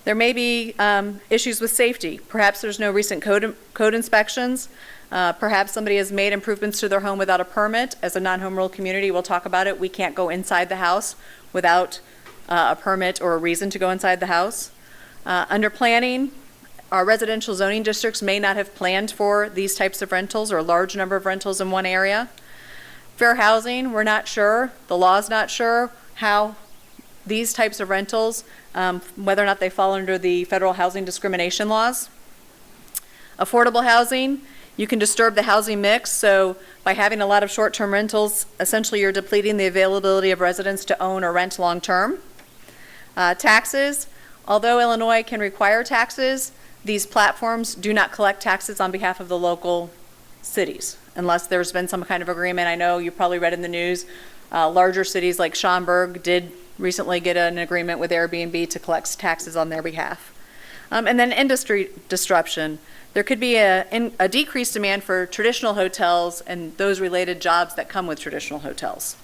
B: There may be issues with safety. Perhaps there's no recent code inspections. Perhaps somebody has made improvements to their home without a permit. As a non-home rule community, we'll talk about it. We can't go inside the house without a permit or a reason to go inside the house. Under planning, our residential zoning districts may not have planned for these types of rentals or a large number of rentals in one area. Fair housing, we're not sure. The law's not sure how these types of rentals, whether or not they fall under the federal housing discrimination laws. Affordable housing, you can disturb the housing mix. So by having a lot of short-term rentals, essentially you're depleting the availability of residents to own or rent long-term. Taxes, although Illinois can require taxes, these platforms do not collect taxes on behalf of the local cities unless there's been some kind of agreement. I know you probably read in the news, larger cities like Schaumburg did recently get an agreement with Airbnb to collect taxes on their behalf. And then industry disruption. There could be a decreased demand for traditional hotels and those related jobs that come with traditional hotels.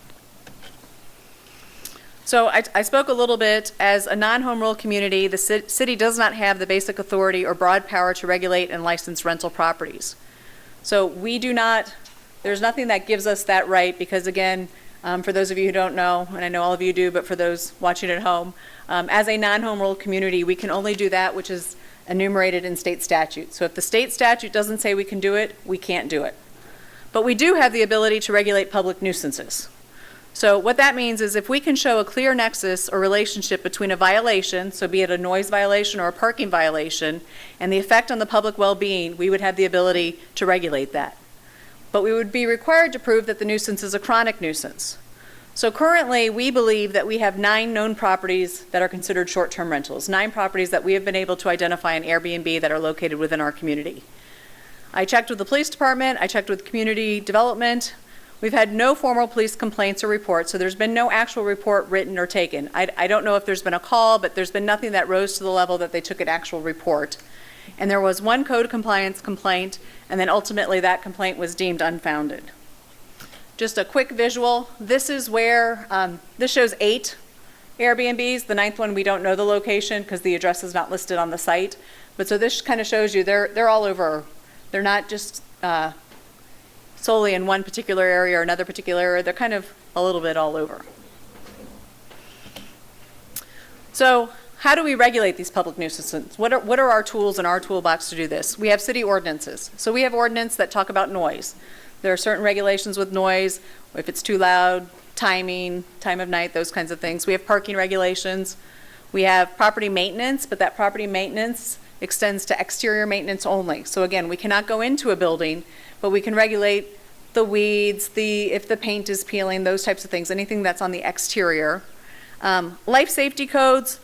B: So I spoke a little bit, as a non-home rule community, the city does not have the basic authority or broad power to regulate and license rental properties. So we do not, there's nothing that gives us that right because again, for those of you who don't know, and I know all of you do, but for those watching at home, as a non-home rule community, we can only do that which is enumerated in state statute. So if the state statute doesn't say we can do it, we can't do it. But we do have the ability to regulate public nuisances. So what that means is if we can show a clear nexus or relationship between a violation, so be it a noise violation or a parking violation, and the effect on the public well-being, we would have the ability to regulate that. But we would be required to prove that the nuisance is a chronic nuisance. So currently, we believe that we have 9 known properties that are considered short-term rentals, 9 properties that we have been able to identify in Airbnb that are located within our community. I checked with the police department, I checked with community development. We've had no formal police complaints or reports, so there's been no actual report written or taken. I don't know if there's been a call, but there's been nothing that rose to the level that they took an actual report. And there was one code compliance complaint, and then ultimately that complaint was deemed unfounded. Just a quick visual. This is where, this shows 8 Airbnbs. The 9th one, we don't know the location because the address is not listed on the site. But so this kind of shows you they're all over. They're not just solely in one particular area or another particular area. They're kind of a little bit all over. So how do we regulate these public nuisances? What are our tools in our toolbox to do this? We have city ordinances. So we have ordinance that talk about noise. There are certain regulations with noise, if it's too loud, timing, time of night, those kinds of things. We have parking regulations. We have property maintenance, but that property maintenance extends to exterior maintenance only. So again, we cannot go into a building, but we can regulate the weeds, if the paint is peeling, those types of things, anything that's on the exterior. Life safety codes,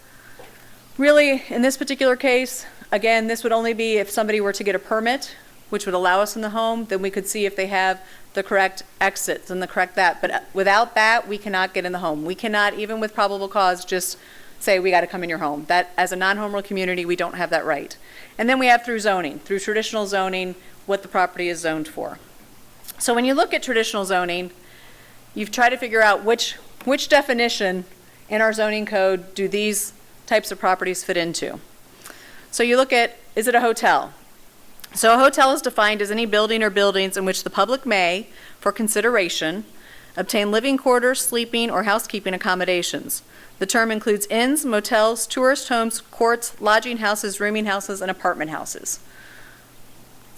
B: really, in this particular case, again, this would only be if somebody were to get a permit, which would allow us in the home, then we could see if they have the correct exits and the correct that. But without that, we cannot get in the home. We cannot, even with probable cause, just say we got to come in your home. That, as a non-home rule community, we don't have that right. And then we have through zoning, through traditional zoning, what the property is zoned for. So when you look at traditional zoning, you've tried to figure out which definition in our zoning code do these types of properties fit into. So you look at, is it a hotel? So a hotel is defined as any building or buildings in which the public may, for consideration, obtain living quarters, sleeping, or housekeeping accommodations. The term includes inns, motels, tourist homes, courts, lodging houses, rooming houses, and apartment houses.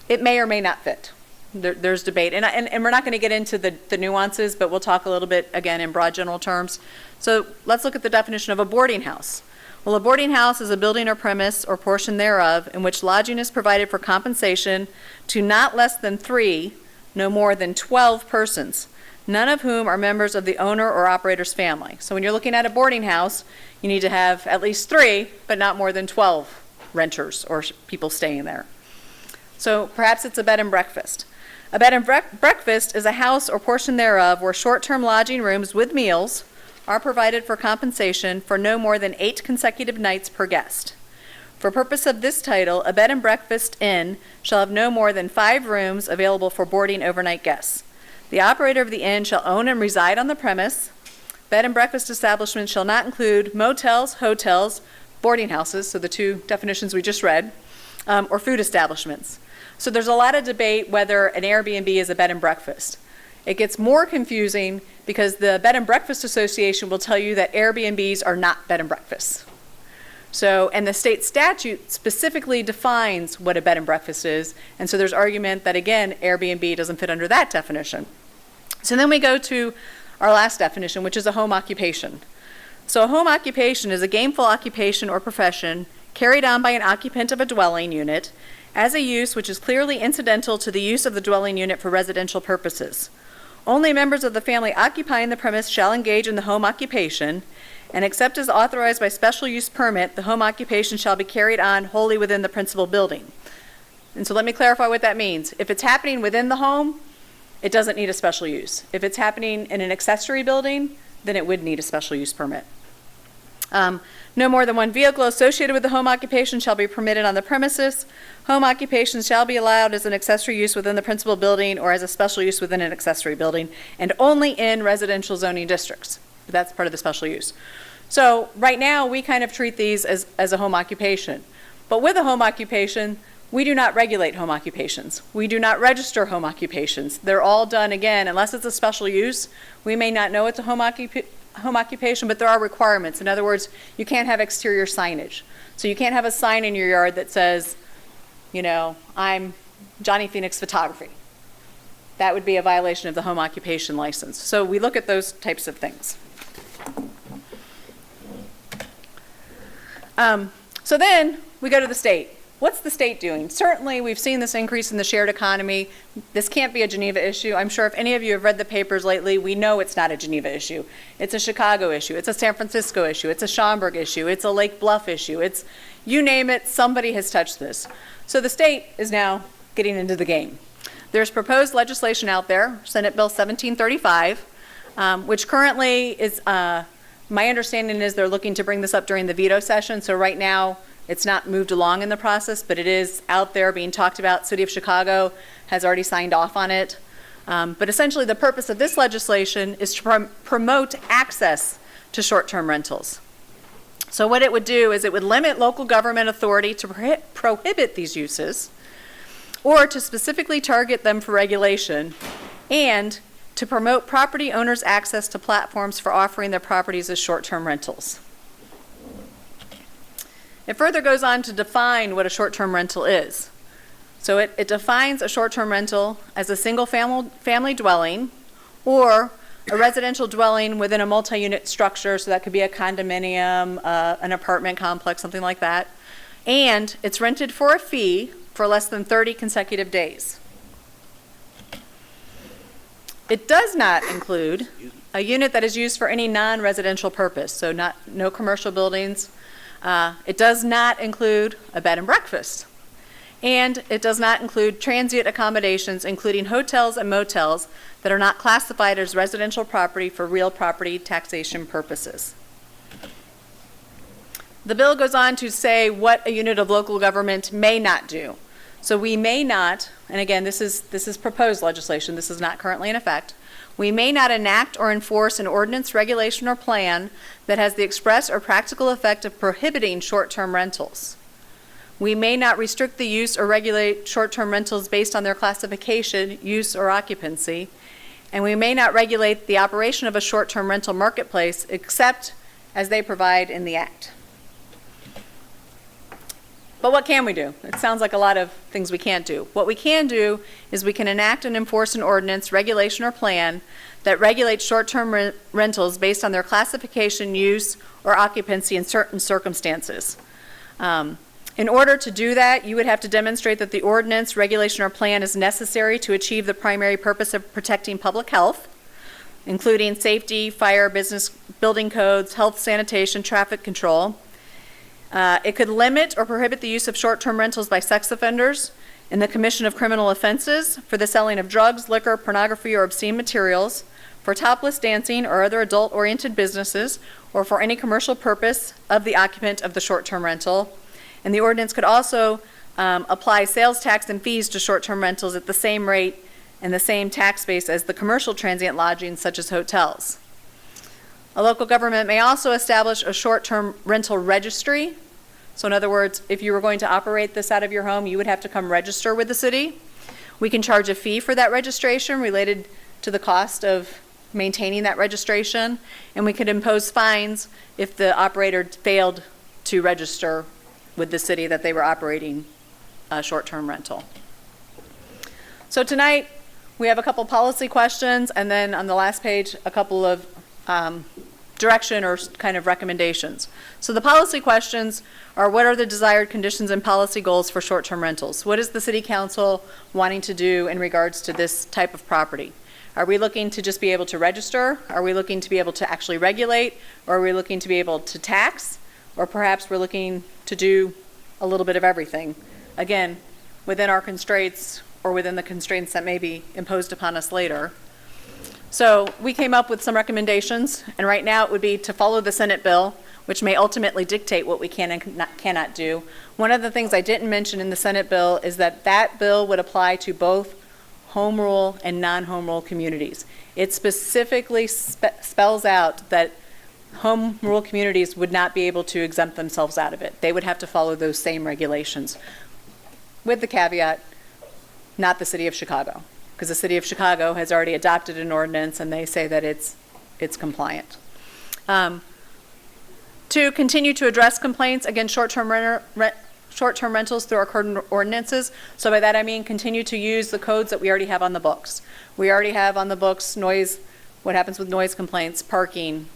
B: It may or may not fit. There's debate. And we're not going to get into the nuances, but we'll talk a little bit, again, in broad general terms. So let's look at the definition of a boarding house. Well, a boarding house is a building or premise or portion thereof in which lodging is provided for compensation to not less than 3, no more than 12 persons, none of whom are members of the owner or operator's family. So when you're looking at a boarding house, you need to have at least 3, but not more than 12 renters or people staying there. So perhaps it's a bed and breakfast. A bed and breakfast is a house or portion thereof where short-term lodging rooms with meals are provided for compensation for no more than 8 consecutive nights per guest. For purpose of this title, a bed and breakfast inn shall have no more than 5 rooms available for boarding overnight guests. The operator of the inn shall own and reside on the premise. Bed and breakfast establishments shall not include motels, hotels, boarding houses, so the 2 definitions we just read, or food establishments. So there's a lot of debate whether an Airbnb is a bed and breakfast. It gets more confusing because the Bed and Breakfast Association will tell you that Airbnbs are not bed and breakfasts. So, and the state statute specifically defines what a bed and breakfast is, and so there's argument that, again, Airbnb doesn't fit under that definition. So then we go to our last definition, which is a home occupation. So a home occupation is a gainful occupation or profession carried on by an occupant of a dwelling unit as a use which is clearly incidental to the use of the dwelling unit for residential purposes. Only members of the family occupying the premise shall engage in the home occupation, and except as authorized by special use permit, the home occupation shall be carried on wholly within the principal building. And so let me clarify what that means. If it's happening within the home, it doesn't need a special use. If it's happening in an accessory building, then it would need a special use permit. No more than 1 vehicle associated with the home occupation shall be permitted on the premises. Home occupations shall be allowed as an accessory use within the principal building or as a special use within an accessory building, and only in residential zoning districts. That's part of the special use. So right now, we kind of treat these as a home occupation. But with a home occupation, we do not regulate home occupations. We do not register home occupations. They're all done, again, unless it's a special use. We may not know it's a home occupation, but there are requirements. In other words, you can't have exterior signage. So you can't have a sign in your yard that says, you know, I'm Johnny Phoenix Photography. That would be a violation of the home occupation license. So we look at those types of things. So then we go to the state. What's the state doing? Certainly, we've seen this increase in the shared economy. This can't be a Geneva issue. I'm sure if any of you have read the papers lately, we know it's not a Geneva issue. It's a Chicago issue. It's a San Francisco issue. It's a Schaumburg issue. It's a Lake Bluff issue. It's, you name it, somebody has touched this. So the state is now getting into the game. There's proposed legislation out there, Senate Bill 1735, which currently is, my understanding is they're looking to bring this up during the veto session. So right now, It's not moved along in the process, but it is out there being talked about. City of Chicago has already signed off on it. But essentially, the purpose of this legislation is to promote access to short-term rentals. So what it would do is it would limit local government authority to prohibit these uses, or to specifically target them for regulation, and to promote property owners' access to platforms for offering their properties as short-term rentals. It further goes on to define what a short-term rental is. So it defines a short-term rental as a single family dwelling or a residential dwelling within a multi-unit structure, so that could be a condominium, an apartment complex, something like that. And it's rented for a fee for less than 30 consecutive days. It does not include a unit that is used for any non-residential purpose, so no commercial buildings. It does not include a bed and breakfast. And it does not include transient accommodations, including hotels and motels that are not classified as residential property for real property taxation purposes. The bill goes on to say what a unit of local government may not do. So we may not, and again, this is proposed legislation, this is not currently in effect, we may not enact or enforce an ordinance, regulation, or plan that has the express or practical effect of prohibiting short-term rentals. We may not restrict the use or regulate short-term rentals based on their classification, use, or occupancy, and we may not regulate the operation of a short-term rental marketplace except as they provide in the Act. But what can we do? It sounds like a lot of things we can't do. What we can do is we can enact and enforce an ordinance, regulation, or plan that regulates short-term rentals based on their classification, use, or occupancy in certain circumstances. In order to do that, you would have to demonstrate that the ordinance, regulation, or plan is necessary to achieve the primary purpose of protecting public health, including safety, fire, business, building codes, health, sanitation, traffic control. It could limit or prohibit the use of short-term rentals by sex offenders in the commission of criminal offenses, for the selling of drugs, liquor, pornography, or obscene materials, for topless dancing or other adult-oriented businesses, or for any commercial purpose of the occupant of the short-term rental. And the ordinance could also apply sales tax and fees to short-term rentals at the same rate and the same tax base as the commercial transient lodgings, such as hotels. A local government may also establish a short-term rental registry. So in other words, if you were going to operate this out of your home, you would have to come register with the city. We can charge a fee for that registration related to the cost of maintaining that registration, and we could impose fines if the operator failed to register with the city that they were operating a short-term rental. So tonight, we have a couple policy questions, and then on the last page, a couple of direction or kind of recommendations. So the policy questions are: what are the desired conditions and policy goals for short-term rentals? What is the city council wanting to do in regards to this type of property? Are we looking to just be able to register? Are we looking to be able to actually regulate? Or are we looking to be able to tax? Or perhaps we're looking to do a little bit of everything. Again, within our constraints or within the constraints that may be imposed upon us later. So we came up with some recommendations, and right now it would be to follow the Senate bill, which may ultimately dictate what we can and cannot do. One of the things I didn't mention in the Senate bill is that that bill would apply to both home rule and non-home rule communities. It specifically spells out that home rule communities would not be able to exempt themselves out of it. They would have to follow those same regulations, with the caveat, not the city of Chicago, because the city of Chicago has already adopted an ordinance and they say that it's compliant. To continue to address complaints against short-term rentals through our code ordinances. So by that I mean continue to use the codes that we already have on the books. We already have on the books noise, what happens with noise complaints, parking,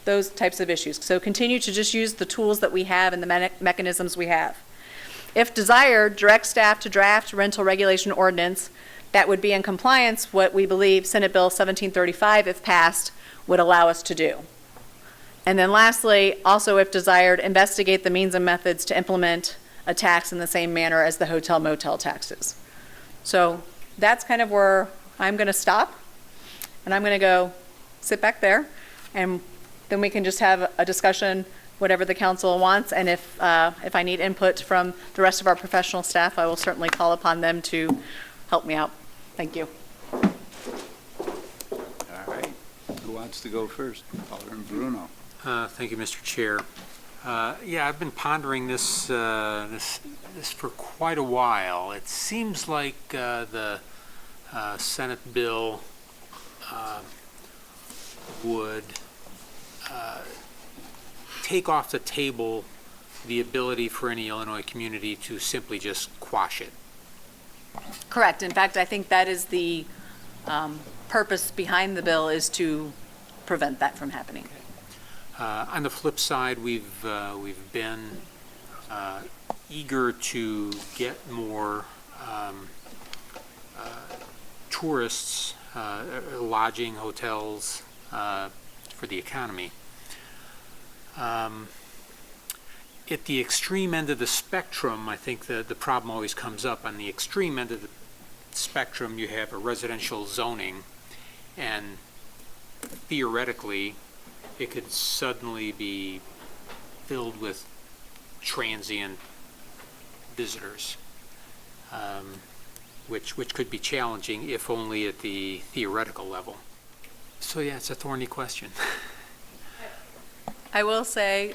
B: those types of issues. So continue to just use the tools that we have and the mechanisms we have. If desired, direct staff to draft rental regulation ordinance that would be in compliance what we believe Senate Bill 1735, if passed, would allow us to do. And then lastly, also if desired, investigate the means and methods to implement a tax in the same manner as the hotel motel taxes. So that's kind of where I'm going to stop, and I'm going to go sit back there, and then we can just have a discussion whatever the council wants, and if I need input from the rest of our professional staff, I will certainly call upon them to help me out. Thank you.
A: All right. Who wants to go first? Alderman Bruno.
F: Thank you, Mr. Chair. Yeah, I've been pondering this for quite a while. It seems like the Senate bill would take off the table the ability for any Illinois community to simply just quash it.
B: Correct. In fact, I think that is the purpose behind the bill, is to prevent that from happening.
F: On the flip side, we've been eager to get more tourists, lodging, hotels for the economy. At the extreme end of the spectrum, I think the problem always comes up. On the extreme end of the spectrum, you have a residential zoning, and theoretically, it could suddenly be filled with transient visitors, which could be challenging, if only at the theoretical level. So yeah, it's a thorny question.
B: I will say,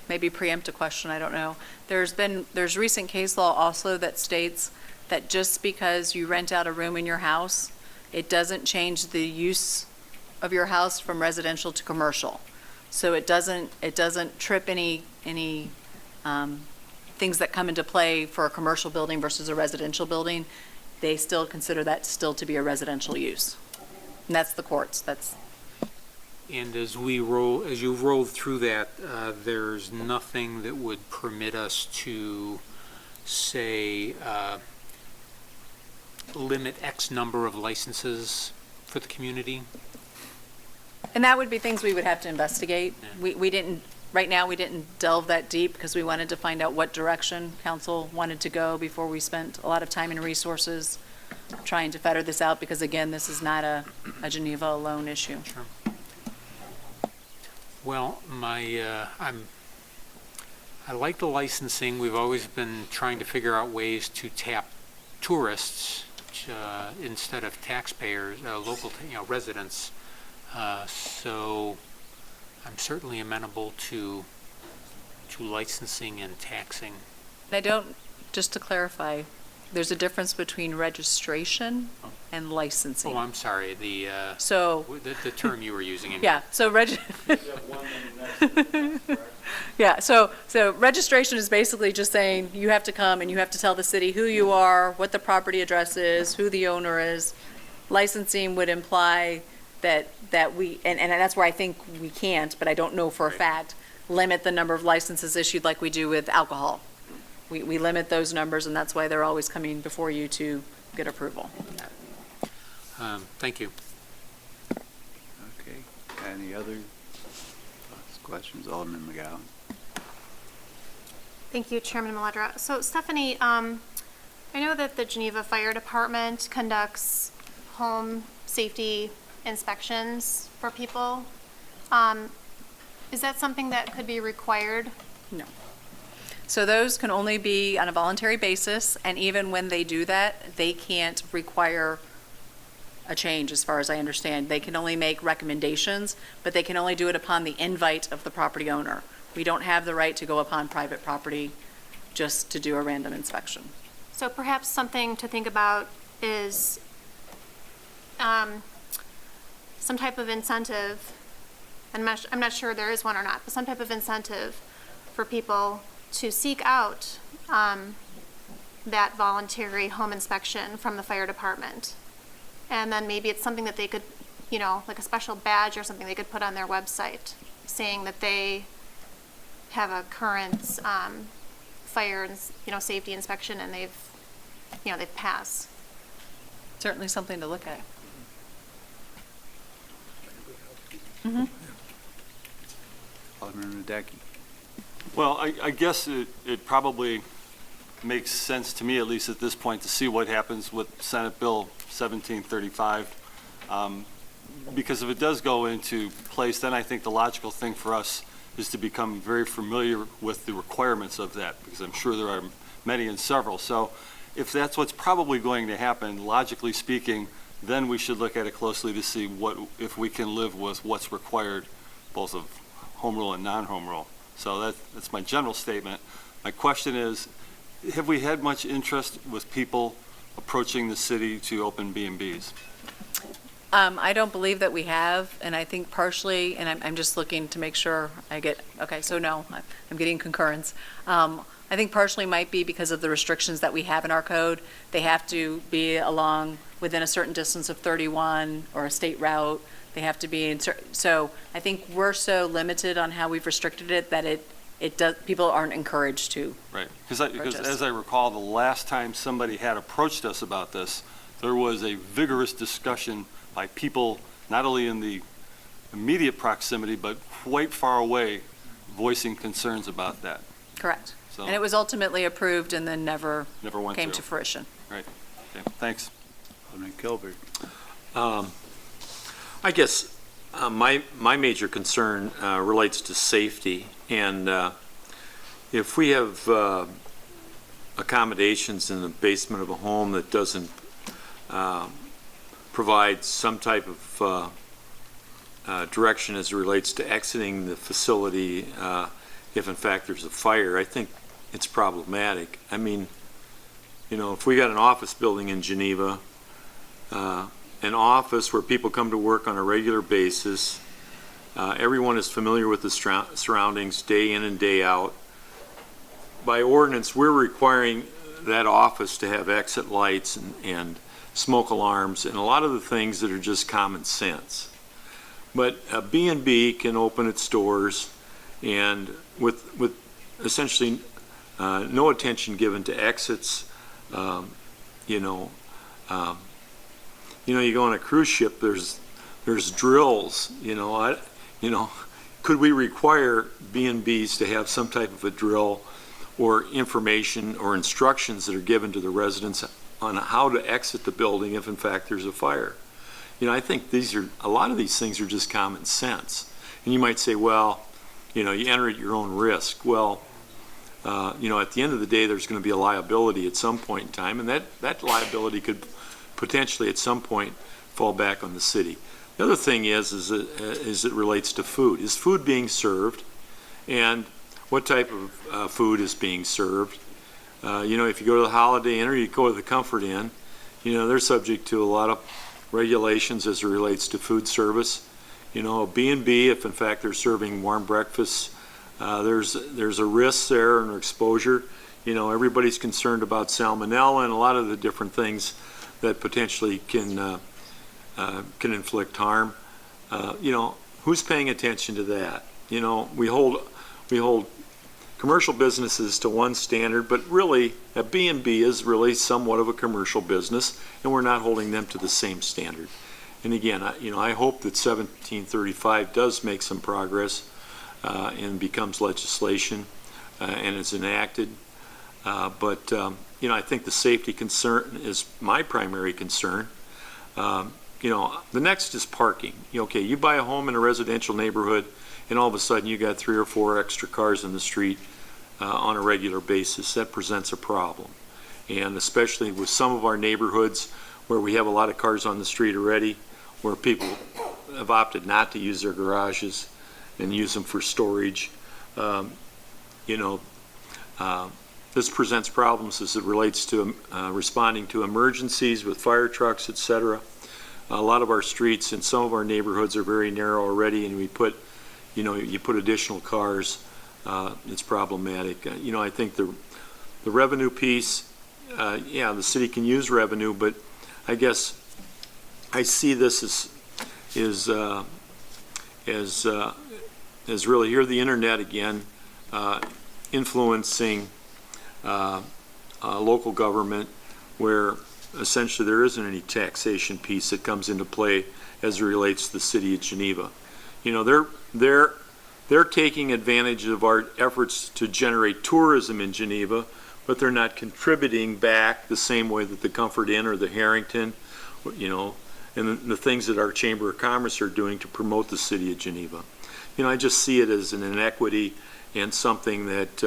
B: maybe preempt a question, I don't know. There's recent case law also that states that just because you rent out a room in your house, it doesn't change the use of your house from residential to commercial. So it doesn't trip any things that come into play for a commercial building versus a residential building. They still consider that still to be a residential use. And that's the courts.
F: And as you roll through that, there's nothing that would permit us to say limit X number of licenses for the community.
B: And that would be things we would have to investigate. We didn't, right now, we didn't delve that deep because we wanted to find out what direction council wanted to go before we spent a lot of time and resources trying to fetter this out, because again, this is not a Geneva alone issue.
F: Sure. Well, I like the licensing. We've always been trying to figure out ways to tap tourists instead of taxpayers, local, residents. So I'm certainly amenable to licensing and taxing.
B: Just to clarify, there's a difference between registration and licensing.
F: Oh, I'm sorry, the term you were using.
B: Yeah, so yeah, so registration is basically just saying you have to come and you have to tell the city who you are, what the property address is, who the owner is. Licensing would imply that we, and that's where I think we can't, but I don't know for a fact, limit the number of licenses issued like we do with alcohol. We limit those numbers, and that's why they're always coming before you to get approval.
F: Thank you.
A: Okay. Any other questions? Alderman McGowan.
G: Thank you, Chairman Maledra. So Stephanie, I know that the Geneva Fire Department conducts home safety inspections for people. Is that something that could be required?
B: No. So those can only be on a voluntary basis, and even when they do that, they can't require a change, as far as I understand. They can only make recommendations, but they can only do it upon the invite of the property owner. We don't have the right to go upon private property just to do a random inspection.
G: So perhaps something to think about is some type of incentive, and I'm not sure there is one or not, but some type of incentive for people to seek out that voluntary home inspection from the fire department. And then maybe it's something that they could, like a special badge or something they could put on their website saying that they have a current fire and safety inspection and they've passed.
B: Certainly something to look at.
A: Alderman Radecki.
H: Well, I guess it probably makes sense to me, at least at this point, to see what happens with Senate Bill 1735. Because if it does go into place, then I think the logical thing for us is to become very familiar with the requirements of that, because I'm sure there are many and several. So if that's what's probably going to happen, logically speaking, then we should look at it closely to see if we can live with what's required, both of home rule and non-home rule. So that's my general statement. My question is, have we had much interest with people approaching the city to open B&Bs?
B: I don't believe that we have, and I think partially, and I'm just looking to make sure I get, okay, so no, I'm getting concurrence. I think partially might be because of the restrictions that we have in our code. They have to be within a certain distance of 31 or a state route. They have to be so I think we're so limited on how we've restricted it that people aren't encouraged to.
H: Right, because as I recall, the last time somebody had approached us about this, there was a vigorous discussion by people not only in the immediate proximity, but quite far away, voicing concerns about that.
B: Correct.
H: So,
B: And it was ultimately approved and then never
H: went
B: came
H: through.
B: to fruition.
H: Right, okay, thanks.
A: Alderman Gilbert.
L: I guess my major concern relates to safety, and if we have accommodations in the basement of a home that doesn't provide some type of direction as it relates to exiting the facility if in fact there's a fire, I think it's problematic. I mean, you know, if we got an office building in Geneva, an office where people come to work on a regular basis, everyone is familiar with the surroundings day in and day out. By ordinance, we're requiring that office to have exit lights and smoke alarms and a lot of the things that are just common sense. But a B&B can open its doors and with essentially no attention given to exits. You know, you go on a cruise ship, there's drills, could we require B&Bs to have some type of a drill or information or instructions that are given to the residents on how to exit the building if in fact there's a fire? I think a lot of these things are just common sense. And you might say, well, you enter at your own risk. Well, at the end of the day, there's going to be a liability at some point in time, and that liability could potentially at some point fall back on the city. The other thing is it relates to food. Is food being served, and what type of food is being served? If you go to the Holiday Inn or you go to the Comfort Inn, they're subject to a lot of regulations as it relates to food service. A B&B, if in fact they're serving warm breakfasts, there's a risk there and exposure. Everybody's concerned about salmonella and a lot of the different things that potentially can inflict harm. Who's paying attention to that? We hold commercial businesses to one standard, but really a B&B is really somewhat of a commercial business, and we're not holding them to the same standard. And again, I hope that 1735 does make some progress and becomes legislation and is enacted. But I think the safety concern is my primary concern. The next is parking. You buy a home in a residential neighborhood, and all of a sudden you got 3 or 4 extra cars in the street on a regular basis. That presents a problem. And especially with some of our neighborhoods where we have a lot of cars on the street already, where people have opted not to use their garages and use them for storage. This presents problems as it relates to responding to emergencies with fire trucks, et cetera. A lot of our streets in some of our neighborhoods are very narrow already, and we put, you put additional cars, it's problematic. I think the revenue piece, the city can use revenue, but I guess I see this as really here the internet again, influencing local government, where essentially there isn't any taxation piece that comes into play as it relates to the city of Geneva. They're taking advantage of our efforts to generate tourism in Geneva, but they're not contributing back the same way that the Comfort Inn or the Harrington, and the things that our Chamber of Commerce are doing to promote the city of Geneva. I just see it as an inequity and something that,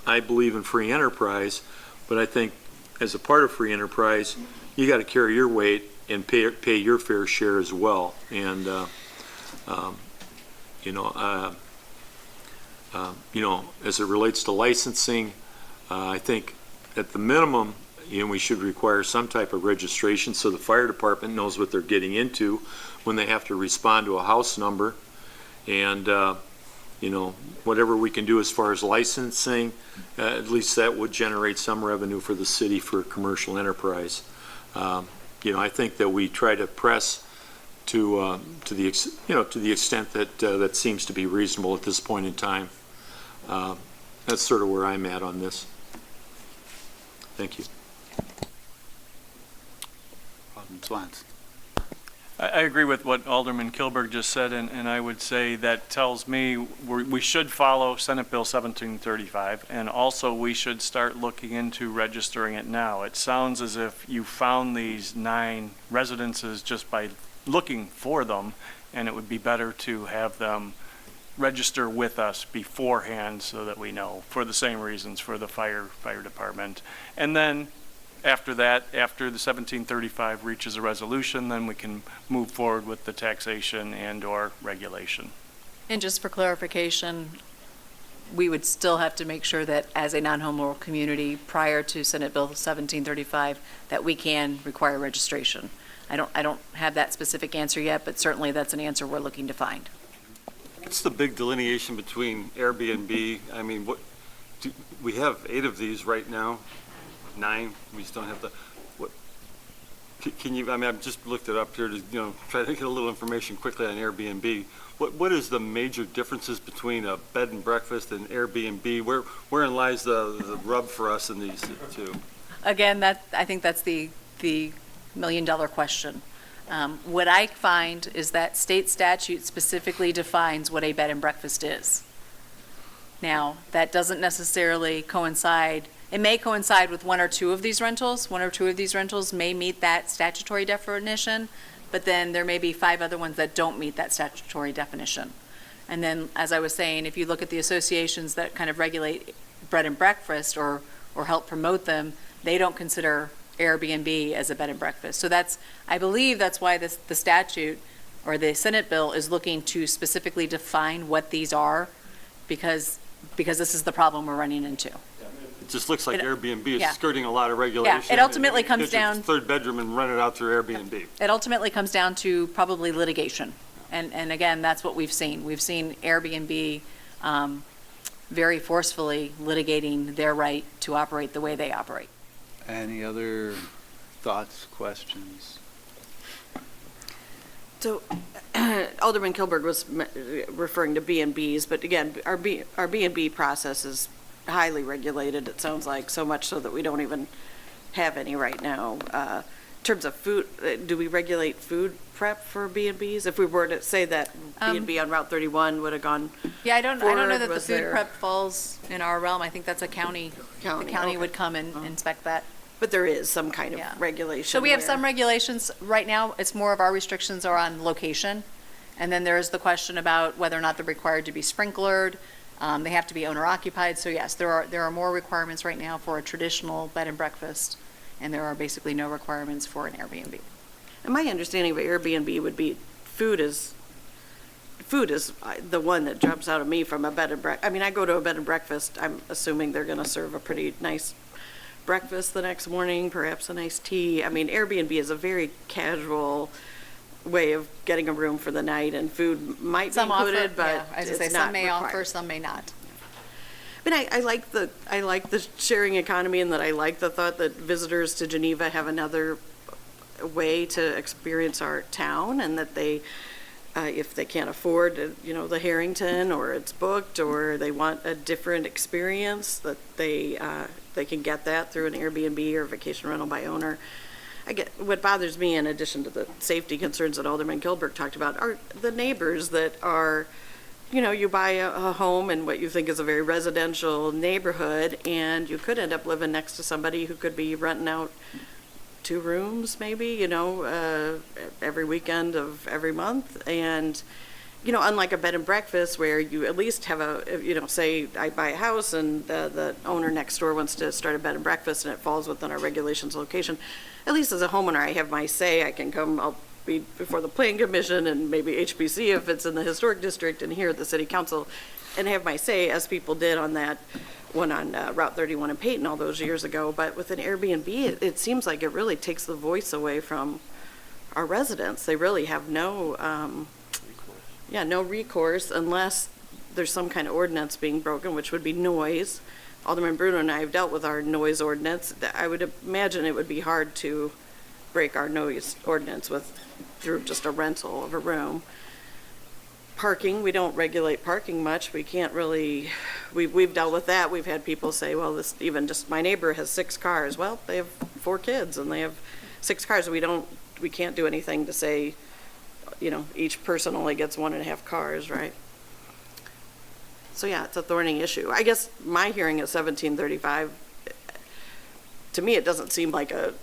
L: I believe in free enterprise, but I think as a part of free enterprise, you got to carry your weight and pay your fair share as well. And, as it relates to licensing, I think at the minimum, we should require some type of registration so the fire department knows what they're getting into when they have to respond to a house number. And, whatever we can do as far as licensing, at least that would generate some revenue for the city for commercial enterprise. I think that we try to press to the extent that that seems to be reasonable at this point in time. That's sort of where I'm at on this. Thank you.
A: Alderman Swanson.
I: I agree with what Alderman Kilberg just said, and I would say that tells me we should follow Senate Bill 1735, and also we should start looking into registering it now. It sounds as if you found these 9 residences just by looking for them, and it would be better to have them register with us beforehand so that we know, for the same reasons, for the fire department. And then after that, after the 1735 reaches a resolution, then we can move forward with the taxation and/or regulation.
B: And just for clarification, we would still have to make sure that as a non-home rule community, prior to Senate Bill 1735, that we can require registration. I don't have that specific answer yet, but certainly that's an answer we're looking to find.
H: What's the big delineation between Airbnb? I mean, we have 8 of these right now, 9. We just don't have the. What can you? I mean, I've just looked it up here to try to get a little information quickly on Airbnb. What is the major differences between a bed and breakfast and Airbnb? Wherein lies the rub for us in these two?
B: Again, I think that's the million-dollar question. What I find is that state statute specifically defines what a bed and breakfast is. Now, that doesn't necessarily coincide. It may coincide with 1 or 2 of these rentals. 1 or 2 of these rentals may meet that statutory definition, but then there may be 5 other ones that don't meet that statutory definition. And then, as I was saying, if you look at the associations that kind of regulate bed and breakfast or help promote them, they don't consider Airbnb as a bed and breakfast. So I believe that's why the statute or the Senate bill is looking to specifically define what these are, because this is the problem we're running into.
H: It just looks like Airbnb is skirting a lot of regulation.
B: Yeah, it ultimately comes
H: Get your
B: down.
H: 3rd bedroom and rent it out through Airbnb.
B: It ultimately comes down to probably litigation. And again, that's what we've seen. We've seen Airbnb very forcefully litigating their right to operate the way they operate.
A: Any other thoughts, questions?
N: So Alderman Kilberg was referring to B&Bs, but again, our B&B process is highly regulated, it sounds like, so much so that we don't even have any right now. In terms of food, do we regulate food prep for B&Bs? If we were to say that B&B on Route 31 would have gone
B: Yeah, I don't know
N: forward,
B: that the
N: was
B: food
N: there-
B: prep falls in our realm. I think that's a county. The county
N: okay.
B: would come and inspect that.
N: But there is some kind of
B: Yeah.
N: regulation.
B: So we have
N: there.
B: some regulations. Right now, it's more of our restrictions are on location. And then there's the question about whether or not they're required to be sprinklered. They have to be owner occupied. So yes, there are more requirements right now for a traditional bed and breakfast. And there are basically no requirements for an Airbnb.
N: And my understanding of Airbnb would be food is the one that jumps out at me from a bed and breakfast. I mean, I go to a bed and breakfast, I'm assuming they're going to serve a pretty nice breakfast the next morning, perhaps a nice tea. I mean, Airbnb is a very casual way of getting a room for the night, and food might be included, but
B: as I
N: it's
B: say,
N: not
B: some may
N: required.
B: offer, some may not.
N: I mean, I like the sharing economy, and that I like the thought that visitors to Geneva have another way to experience our town, and that they, if they can't afford, the Harrington, or it's booked, or they want a different experience, that they can get that through an Airbnb or vacation rental by owner. What bothers me, in addition to the safety concerns that Alderman Kilberg talked about, are the neighbors that are, you buy a home in what you think is a very residential neighborhood, and you could end up living next to somebody who could be renting out 2 rooms, maybe, every weekend of every month. And unlike a bed and breakfast where you at least have say I buy a house and the owner next door wants to start a bed and breakfast and it falls within our regulations location, at least as a homeowner, I have my say. I can come, I'll be before the Plan Commission and maybe HPC if it's in the historic district, and here at the city council, and have my say, as people did on that one on Route 31 in Peyton all those years ago. But with an Airbnb, it seems like it really takes the voice away from our residents. They really have no recourse unless there's some kind of ordinance being broken, which would be noise. Alderman Bruno and I have dealt with our noise ordinance. I would imagine it would be hard to break our noise ordinance through just a rental of a room. Parking, we don't regulate parking much. We can't really, we've dealt with that. We've had people say, well, this, even just my neighbor has 6 cars. Well, they have 4 kids and they have 6 cars. We can't do anything to say, each person only gets 1.5 cars, right? So yeah, it's a thorny issue. I guess my hearing is 1735. To me, it doesn't seem like a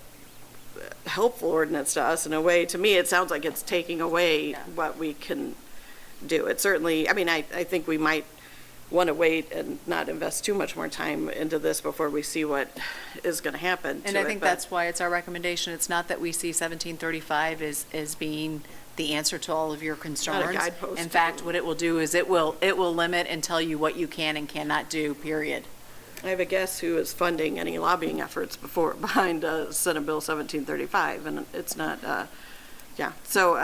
N: helpful ordinance to us in a way. To me, it sounds like it's taking away what we can do. It certainly, I think we might want to wait and not invest too much more time into this before we see what is going to happen to
B: And I
N: it,
B: think
N: but-
B: that's why it's our recommendation. It's not that we see 1735 as being the answer to all of your concerns.
N: guidepost.
B: In fact, what it will do is it will limit and tell you what you can and cannot do, period.
N: I have a guest who is funding any lobbying efforts behind Senate Bill 1735, and it's not, So,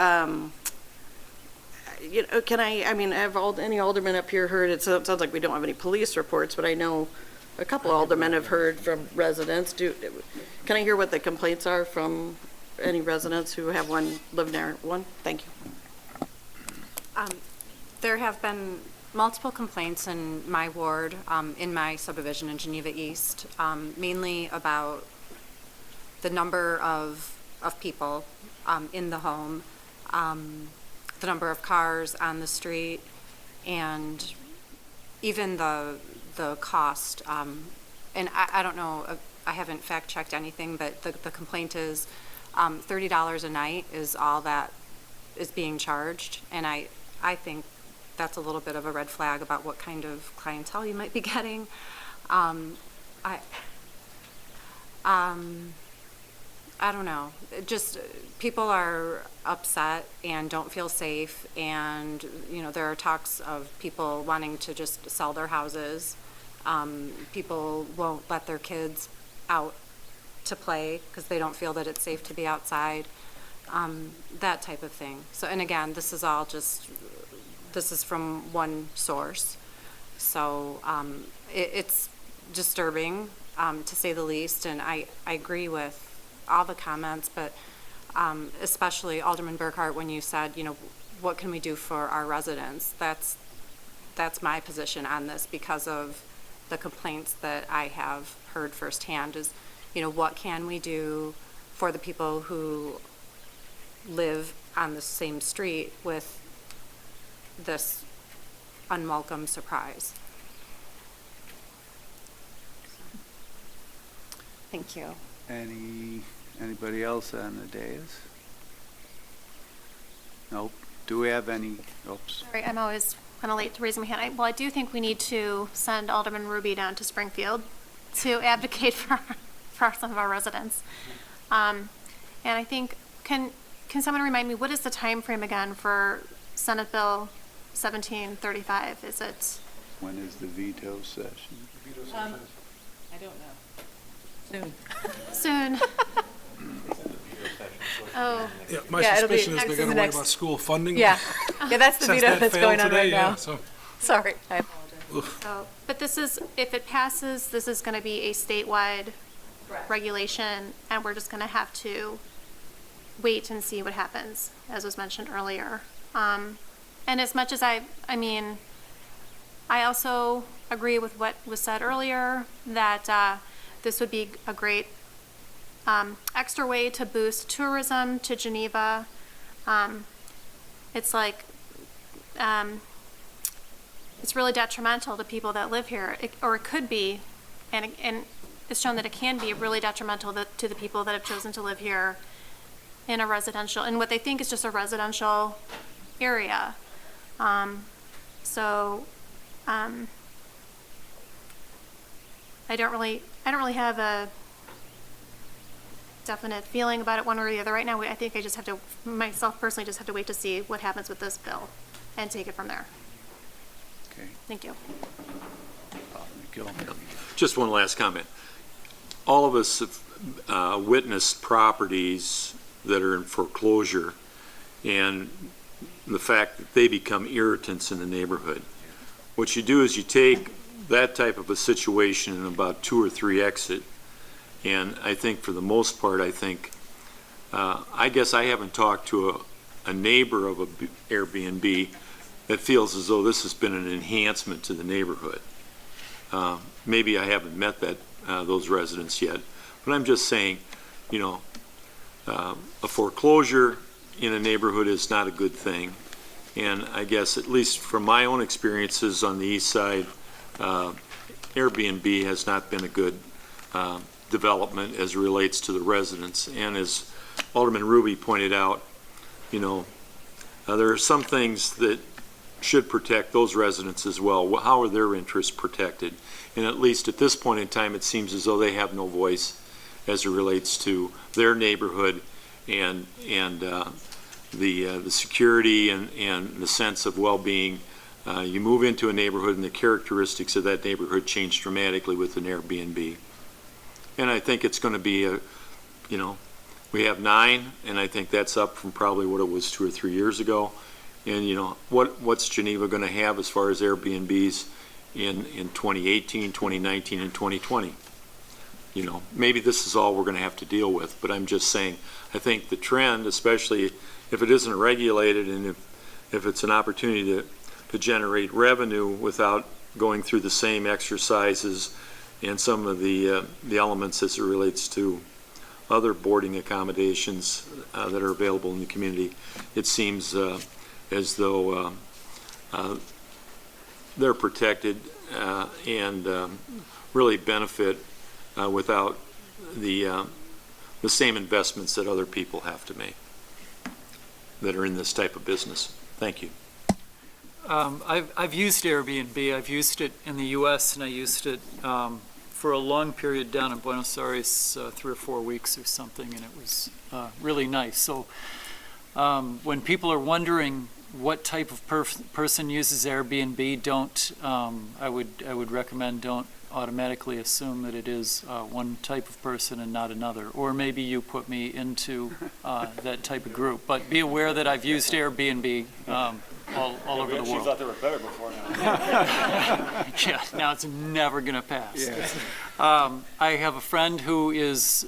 N: can have any aldermen up here heard, it sounds like we don't have any police reports, but I know a couple aldermen have heard from residents. Can I hear what the complaints are from any residents who have lived near one? Thank you.
O: There have been multiple complaints in my ward, in my subdivision in Geneva East, mainly about the number of people in the home, the number of cars on the street, and even the cost. And I don't know, I haven't fact-checked anything, but the complaint is $30 a night is all that is being charged, and I think that's a little bit of a red flag about what kind of clientele you might be getting. I don't know. Just people are upset and don't feel safe, and there are talks of people wanting to just sell their houses. People won't let their kids out to play because they don't feel that it's safe to be outside. That type of thing. So, and again, this is from one source. So it's disturbing, to say the least, and I agree with all the comments, but especially Alderman Burkhart, when you said, what can we do for our residents? That's my position on this, because of the complaints that I have heard firsthand is, what can we do for the people who live on the same street with this unwelcome surprise? Thank you.
A: Anybody else on the dais? Nope. Do we have any? Oops.
G: Sorry, I'm always kind of late to raising my hand. I do think we need to send Alderman Ruby down to Springfield to advocate for some of our residents. And I think, can someone remind me, what is the time frame again for Senate Bill 1735? Is it?
A: When is the veto session?
B: I don't know.
G: Soon. Oh.
C: Yeah, my
B: Yeah, it'll be
C: suspicion is they're
B: next-
C: going to
B: the
C: worry
B: next-
C: about school funding.
B: Yeah, that's the
C: Since
B: veto
C: that
B: that's
C: failed
B: going on
C: today,
B: right
C: yeah,
B: now.
C: so-
B: Sorry, I apologize.
G: So, but if it passes, this is going to be a statewide regulation, and we're just going to have to wait and see what happens, as was mentioned earlier. And as much as I also agree with what was said earlier, that this would be a great extra way to boost tourism to Geneva. It's like, it's really detrimental to people that live here, or it could be, and it's shown that it can be really detrimental to the people that have chosen to live here in what they think is just a residential area. So, I don't really have a definite feeling about it one way or the other right now. I think I just have to, myself personally, just have to wait to see what happens with this bill and take it from there.
A: Okay.
G: Thank you.
L: Just one last comment. All of us have witnessed properties that are in foreclosure and the fact that they become irritants in the neighborhood. What you do is you take that type of a situation and about 2 or 3 exit. And I think for the most part, I guess I haven't talked to a neighbor of a Airbnb that feels as though this has been an enhancement to the neighborhood. Maybe I haven't met those residents yet, but I'm just saying, a foreclosure in a neighborhood is not a good thing. And I guess, at least from my own experiences on the east side, Airbnb has not been a good development as it relates to the residents. And as Alderman Ruby pointed out, there are some things that should protect those residents as well. How are their interests protected? And at least at this point in time, it seems as though they have no voice as it relates to their neighborhood and the security and the sense of well-being. You move into a neighborhood and the characteristics of that neighborhood change dramatically with an Airbnb. And I think it's going to be we have 9, and I think that's up from probably what it was 2 or 3 years ago. And what's Geneva going to have as far as Airbnbs in 2018, 2019, and 2020? Maybe this is all we're going to have to deal with, but I'm just saying, I think the trend, especially if it isn't regulated and if it's an opportunity to generate revenue without going through the same exercises and some of the elements as it relates to other boarding accommodations that are available in the community, it seems as though they're protected and really benefit without the same investments that other people have to make that are in this type of business. Thank you.
M: I've used Airbnb. I've used it in the U.S. and I used it for a long period down in Buenos Aires, 3 or 4 weeks or something, and it was really nice. So when people are wondering what type of person uses Airbnb, I would recommend don't automatically assume that it is one type of person and not another. Or maybe you put me into that type of group. But be aware that I've used Airbnb all over the world.
H: She thought they were better before now.
M: Yeah, now it's never going to pass.
A: Yeah.
M: I have a friend who is,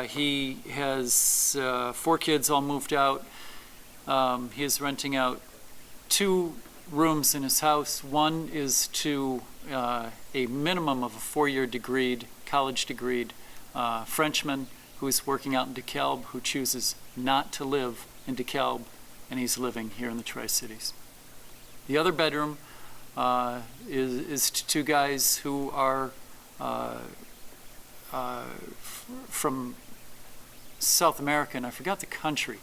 M: he has 4 kids all moved out. He is renting out 2 rooms in his house. One is to a minimum of a 4-year college degreed Frenchman who's working out in DeKalb, who chooses not to live in DeKalb, and he's living here in the Tri-Cities. The other bedroom is to 2 guys who are from South America, and I forgot the country.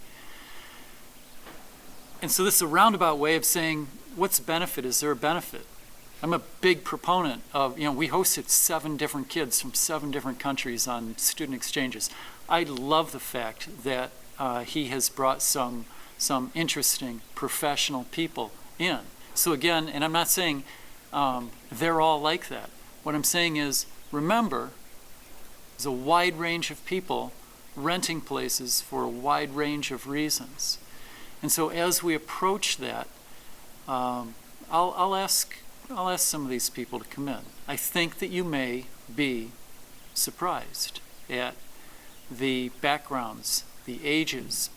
M: And so this is a roundabout way of saying, what's the benefit? Is there a benefit? I'm a big proponent of, we hosted 7 different kids from 7 different countries on student exchanges. I love the fact that he has brought some interesting professional people in. So again, and I'm not saying they're all like that. What I'm saying is, remember, there's a wide range of people renting places for a wide range of reasons. And so as we approach that, I'll ask some of these people to come in. I think that you may be surprised at the backgrounds, the ages,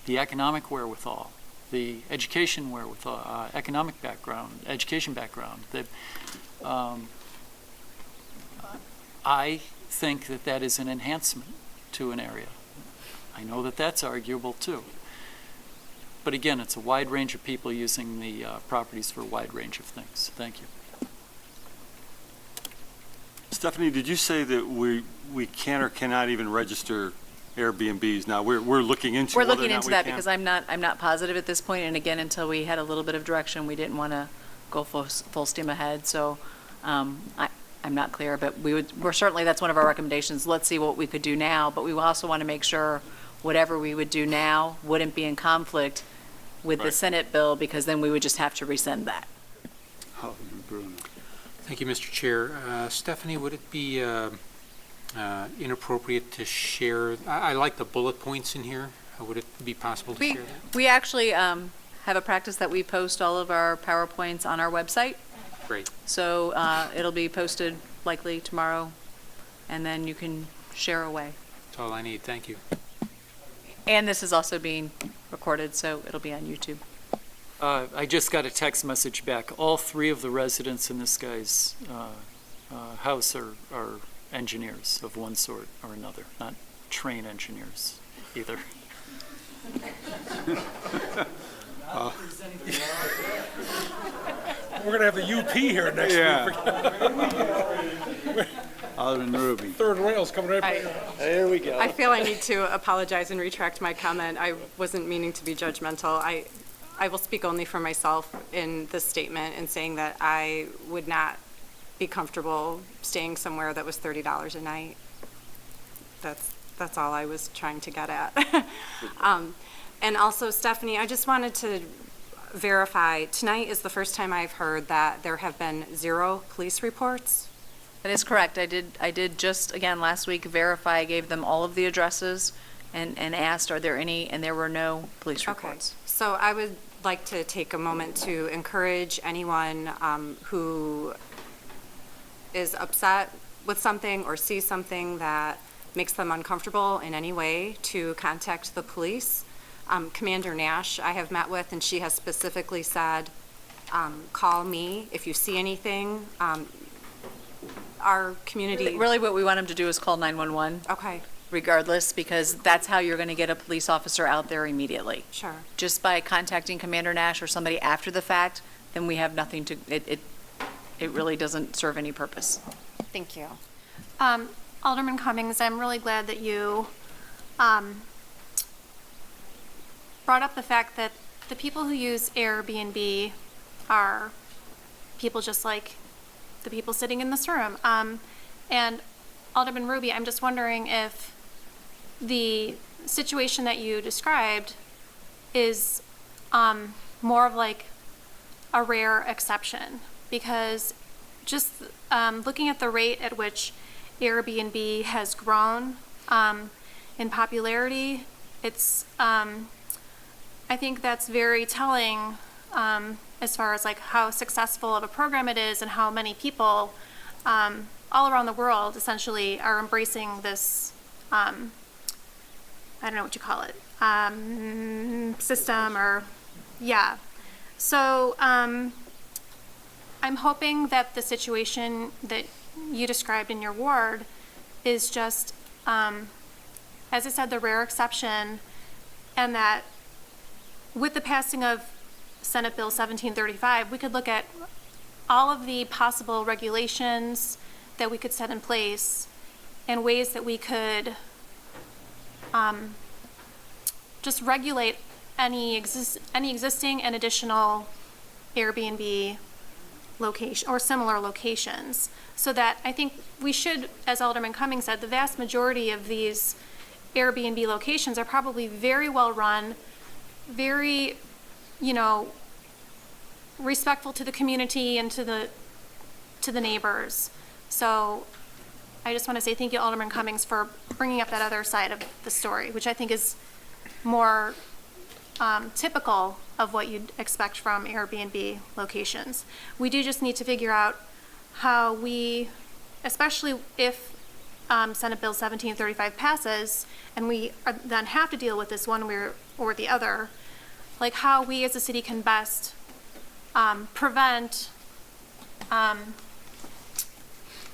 M: the economic wherewithal, the education wherewithal, economic background, education background. I think that is an enhancement to an area. I know that that's arguable too. But again, it's a wide range of people using the properties for a wide range of things. Thank you.
H: Stephanie, did you say that we can or cannot even register Airbnbs. Now, we're looking into
B: We're
H: whether or
B: looking
H: not
B: into
H: we
B: that
H: can.
B: because I'm not positive at this point, and again, until we had a little bit of direction, we didn't want to go full steam ahead, so I'm not clear, but we're certainly, that's one of our recommendations. Let's see what we could do now, but we also want to make sure whatever we would do now wouldn't be in conflict with the
H: Right.
B: Senate bill, because then we would just have to rescind that.
A: Alderman Bruno.
F: Thank you, Mr. Chair. Stephanie, would it be inappropriate to share, I like the bullet points in here. Would it be possible to share that?
B: We actually have a practice that we post all of our PowerPoints on our website.
F: Great.
B: So it'll be posted likely tomorrow, and then you can share away.
F: That's all I need. Thank you.
B: And this is also being recorded, so it'll be on YouTube.
M: I just got a text message back. All three of the residents in this guy's house are engineers of one sort or another, not train engineers either.
C: We're going to have the UP here next week.
A: Alderman Ruby.
C: Third rail's coming right by.
D: There we go.
O: I feel I need to apologize and retract my comment. I wasn't meaning to be judgmental. I will speak only for myself in this statement in saying that I would not be comfortable staying somewhere that was $30 a night. That's all I was trying to get at. And also, Stephanie, I just wanted to verify, tonight is the first time I've heard that there have been 0 police reports.
B: That is correct. I did just, again, last week verify, I gave them all of the addresses and asked, are there any, and there were no police reports.
O: So I would like to take a moment to encourage anyone who is upset with something or sees something that makes them uncomfortable in any way to contact the police. Commander Nash I have met with, and she has specifically said, call me if you see anything. Our community.
B: Really what we want them to do is call 911.
O: Okay.
B: Regardless, because that's how you're going to get a police officer out there immediately.
O: Sure.
B: Just by contacting Commander Nash or somebody after the fact, then we have nothing to, it really doesn't serve any purpose.
O: Thank you.
G: Alderman Cummings, I'm really glad that you brought up the fact that the people who use Airbnb are people just like the people sitting in this room. And Alderman Ruby, I'm just wondering if the situation that you described is more of like a rare exception, because just looking at the rate at which Airbnb has grown in popularity, it's I think that's very telling as far as like how successful of a program it is and how many people all around the world essentially are embracing this, I don't know what you call it, system or, yeah. So I'm hoping that the situation that you described in your ward is just, as I said, the rare exception, and that with the passing of Senate Bill 1735, we could look at all of the possible regulations that we could set in place and ways that we could just regulate any existing and additional Airbnb location or similar locations, so that I think we should, as Alderman Cummings said, the vast majority of these Airbnb locations are probably very well run, very, respectful to the community and to the neighbors. So I just want to say thank you, Alderman Cummings, for bringing up that other side of the story, which I think is more typical of what you'd expect from Airbnb locations. We do just need to figure out how we, especially if Senate Bill 1735 passes, and we then have to deal with this one way or the other, like how we as a city can best prevent, I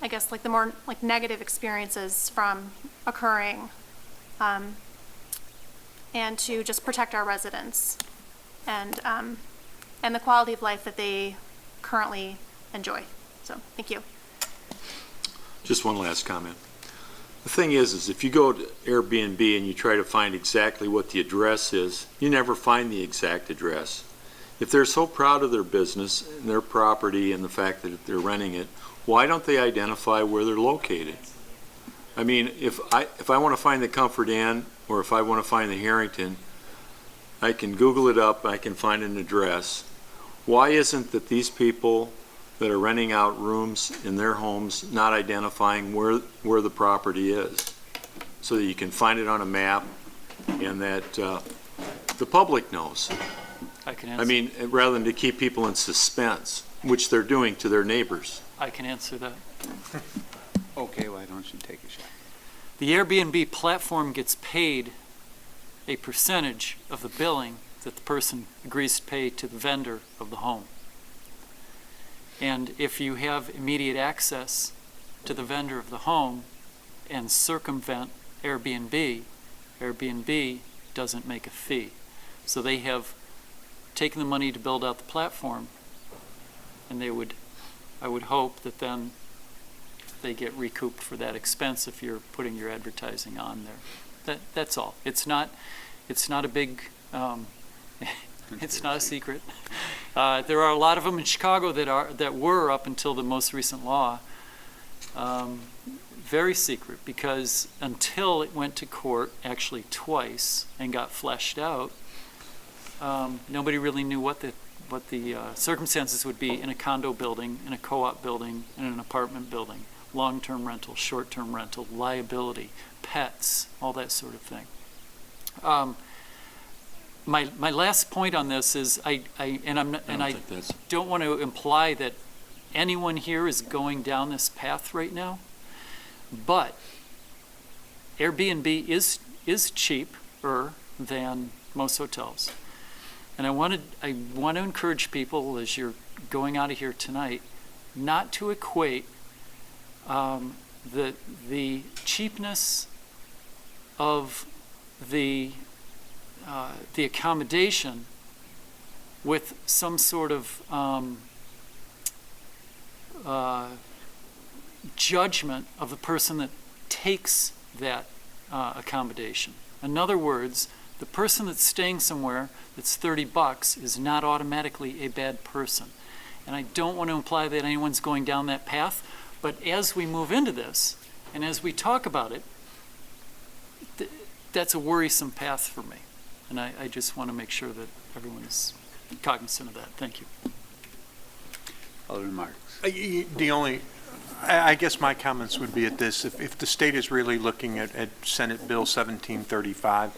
G: guess, like the more like negative experiences from occurring, and to just protect our residents and the quality of life that they currently enjoy. So, thank you.
L: Just one last comment. The thing is if you go to Airbnb and you try to find exactly what the address is, you never find the exact address. If they're so proud of their business and their property and the fact that they're renting it, why don't they identify where they're located? I mean, if I want to find the Comfort Inn or if I want to find the Harrington, I can Google it up, I can find an address. Why isn't that these people that are renting out rooms in their homes not identifying where the property is so that you can find it on a map and that the public knows?
M: I can answer.
L: I mean, rather than to keep people in suspense, which they're doing to their neighbors.
M: I can answer that.
A: Okay, why don't you take a shot?
M: The Airbnb platform gets paid a percentage of the billing that the person agrees to pay to the vendor of the home. And if you have immediate access to the vendor of the home and circumvent Airbnb, Airbnb doesn't make a fee. So they have taken the money to build out the platform, and I would hope that then they get recouped for that expense if you're putting your advertising on there. That's all. It's not a big, it's not a secret. There are a lot of them in Chicago that were up until the most recent law, very secret, because until it went to court actually twice and got fleshed out, nobody really knew what the circumstances would be in a condo building, in a co-op building, in an apartment building, long-term rental, short-term rental, liability, pets, all that sort of thing. My last point on this is I don't want to imply that anyone here is going down this path right now, but Airbnb is cheaper than most hotels. And I want to encourage people as you're going out of here tonight not to equate the cheapness of the accommodation with some sort of judgment of the person that takes that accommodation. In other words, the person that's staying somewhere that's $30 is not automatically a bad person. And I don't want to imply that anyone's going down that path, but as we move into this and as we talk about it, that's a worrisome path for me. And I just want to make sure that everyone's cognizant of that. Thank you.
A: Alderman Marks.
P: I guess my comments would be at this. If the state is really looking at Senate Bill 1735,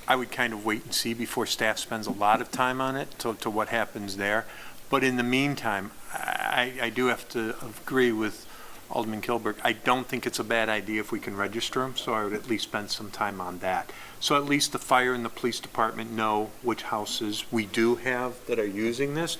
P: I would kind of wait and see before staff spends a lot of time on it to what happens there. But in the meantime, I do have to agree with Alderman Kilberg. I don't think it's a bad idea if we can register them, so I would at least spend some time on that. So at least the fire and the police department know which houses we do have that are using this.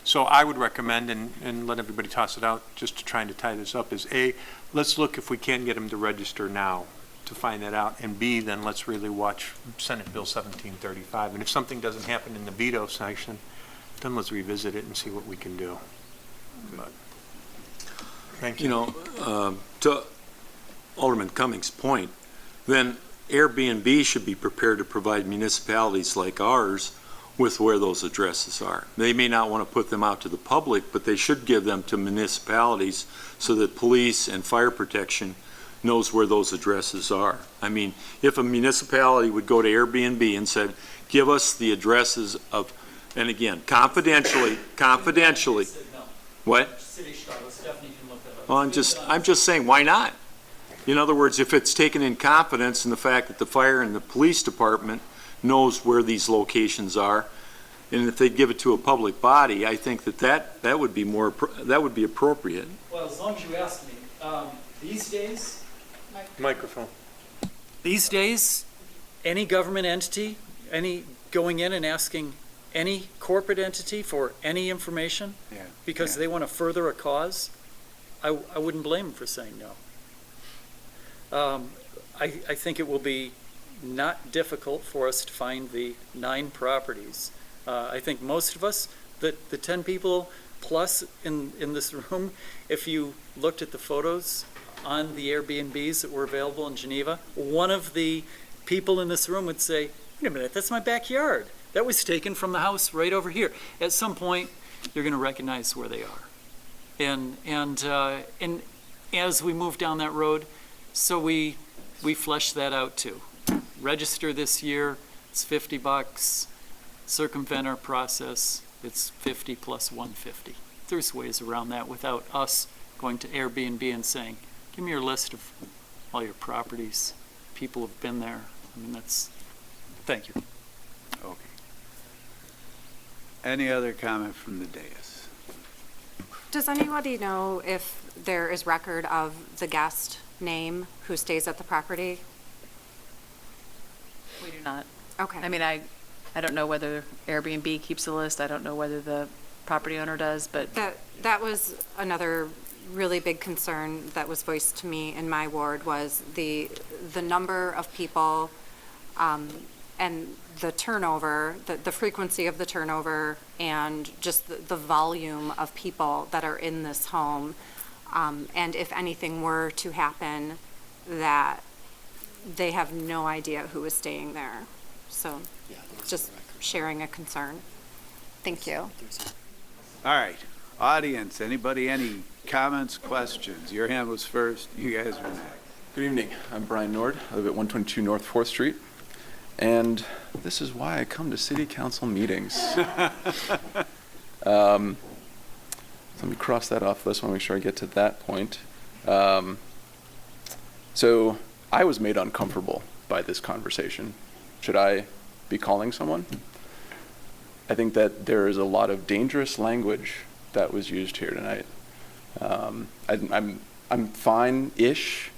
P: So I would recommend, and let everybody toss it out, just to trying to tie this up, is A, let's look if we can get them to register now to find that out, and B, then let's really watch Senate Bill 1735. And if something doesn't happen in the veto section, then let's revisit it and see what we can do. But, thank you.
L: You know, to Alderman Cummings' point, then Airbnb should be prepared to provide municipalities like ours with where those addresses are. They may not want to put them out to the public, but they should give them to municipalities so that police and fire protection knows where those addresses are. I mean, if a municipality would go to Airbnb and said, give us the addresses of, and again, confidentially, what?
M: City of Chicago, Stephanie can look that up.
L: Well, I'm just saying, why not? In other words, if it's taken in confidence in the fact that the fire and the police department knows where these locations are, and if they give it to a public body, I think that would be appropriate.
M: Well, as long as you ask me, these days,
P: Microphone.
M: These days, any government entity, any going in and asking any corporate entity for any information because they want to further a cause, I wouldn't blame them for saying no. I think it will be not difficult for us to find the 9 properties. I think most of us, the 10 people plus in this room, if you looked at the photos, on the Airbnbs that were available in Geneva, one of the people in this room would say, wait a minute, that's my backyard. That was taken from the house right over here. At some point, you're going to recognize where they are. And as we move down that road, so we flesh that out too. Register this year, it's $50. Circumvent our process, it's 50 plus 150. There's ways around that without us going to Airbnb and saying, give me your list of all your properties, people have been there. I mean, thank you.
A: Okay. Any other comment from the dais?
O: Does anybody know if there is record of the guest name who stays at the property?
B: We do not.
O: Okay.
B: I mean, I don't know whether Airbnb keeps a list. I don't know whether the property owner does, but
O: That was another really big concern that was voiced to me in my ward was the number of people and the turnover, the frequency of the turnover, and just the volume of people that are in this home. And if anything were to happen, that they have no idea who is staying there. So just sharing a concern. Thank you.
A: All right, audience, anybody, any comments, questions? Your hand was first, you guys are next.
Q: Good evening. I'm Brian Nord. I live at 122 North 4th Street. And this is why I come to city council meetings. Let me cross that off the list. I want to make sure I get to that point. So I was made uncomfortable by this conversation. Should I be calling someone? I think that there is a lot of dangerous language that was used here tonight. I'm fine-ish.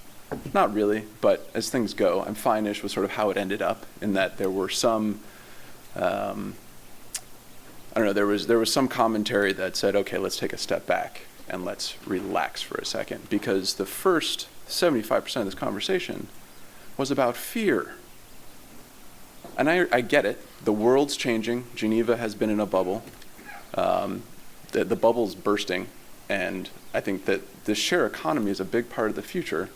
Q: Not really, but as things go, I'm fine-ish with sort of how it ended up, in that there were some, I don't know, there was some commentary that said, okay, let's take a step back and let's relax for a second, because the first 75% of this conversation was about fear. And I get it. The world's changing. Geneva has been in a bubble. The bubble's bursting, and I think that the share economy is a big part of the future.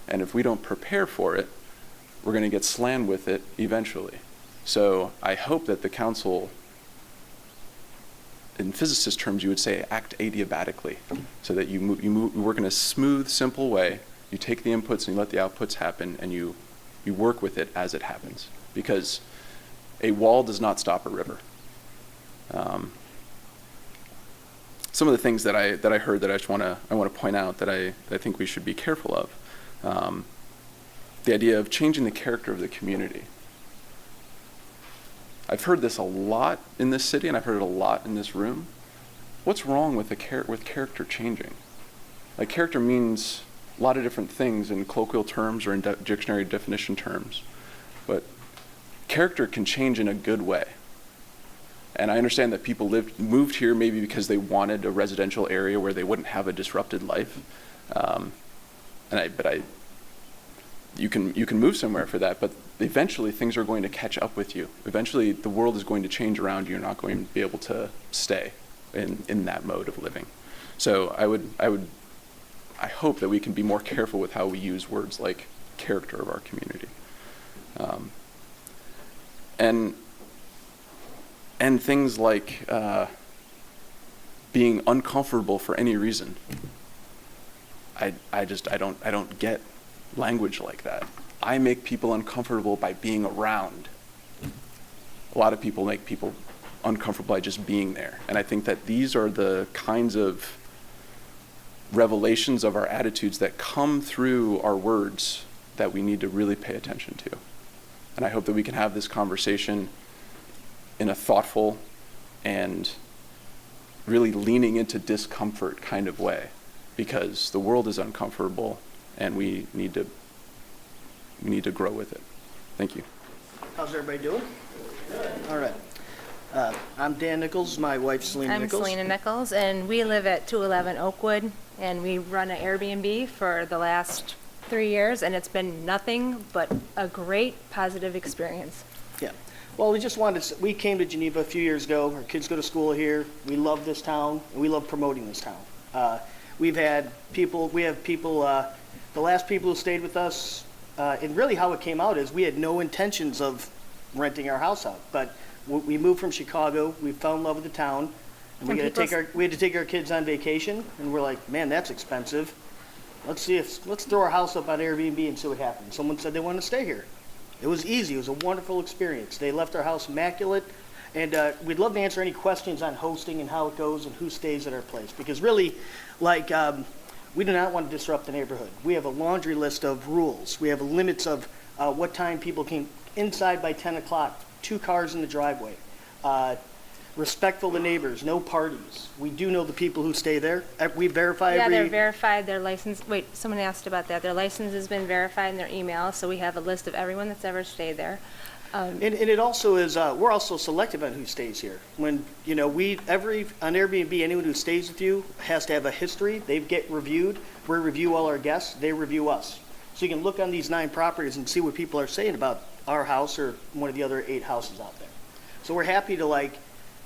Q: And if we don't prepare for it, we're going to get slammed with it eventually. So I hope that the council, in physicist terms, you would say act adiabatically, so that you work in a smooth, simple way. You take the inputs and you let the outputs happen, and you work with it as it happens. Because a wall does not stop a river. Some of the things that I heard that I want to point out that I think we should be careful of. The idea of changing the character of the community. I've heard this a lot in this city, and I've heard it a lot in this room. What's wrong with character changing? Like, character means a lot of different things in colloquial terms or in dictionary definition terms, but character can change in a good way. And I understand that people moved here maybe because they wanted a residential area where they wouldn't have a disrupted life. You can move somewhere for that, but eventually things are going to catch up with you. Eventually the world is going to change around you. You're not going to be able to stay in that mode of living. So I hope that we can be more careful with how we use words like character of our community. And things like being uncomfortable for any reason. I don't get language like that. I make people uncomfortable by being around. A lot of people make people uncomfortable by just being there. And I think that these are the kinds of revelations of our attitudes that come through our words that we need to really pay attention to. And I hope that we can have this conversation in a thoughtful and really leaning into discomfort kind of way, because the world is uncomfortable and we need to grow with it. Thank you.
R: How's everybody doing? All right. I'm Dan Nichols. My wife's Selena Nichols.
S: I'm Selena Nichols, and we live at 211 Oakwood, and we run an Airbnb for the last 3 years, and it's been nothing but a great positive experience.
R: Yeah. Well, we came to Geneva a few years ago. Our kids go to school here. We love this town, and we love promoting this town. we have people, the last people who stayed with us, and really how it came out is we had no intentions of renting our house out. But we moved from Chicago, we fell in love with the town, and we had to take our kids on vacation, and we're like, man, that's expensive. Let's throw our house up on Airbnb and see what happens. Someone said they want to stay here. It was easy. It was a wonderful experience. They left our house immaculate, and we'd love to answer any questions on hosting and how it goes and who stays at our place. Because really, we do not want to disrupt the neighborhood. We have a laundry list of rules. We have limits of what time people can inside by 10 o'clock, 2 cars in the driveway. Respectful to neighbors, no parties. We do know the people who stay there. We verify
S: Yeah,
R: every...
S: they're verified, their license, wait, someone asked about that. Their license has been verified in their email, so we have a list of everyone that's ever stayed there.
R: And it also is, we're also selective on who stays here. When, on Airbnb, anyone who stays with you has to have a history. They get reviewed. We review all our guests. They review us. So you can look on these 9 properties and see what people are saying about our house or one of the other 8 houses out there. So we're happy to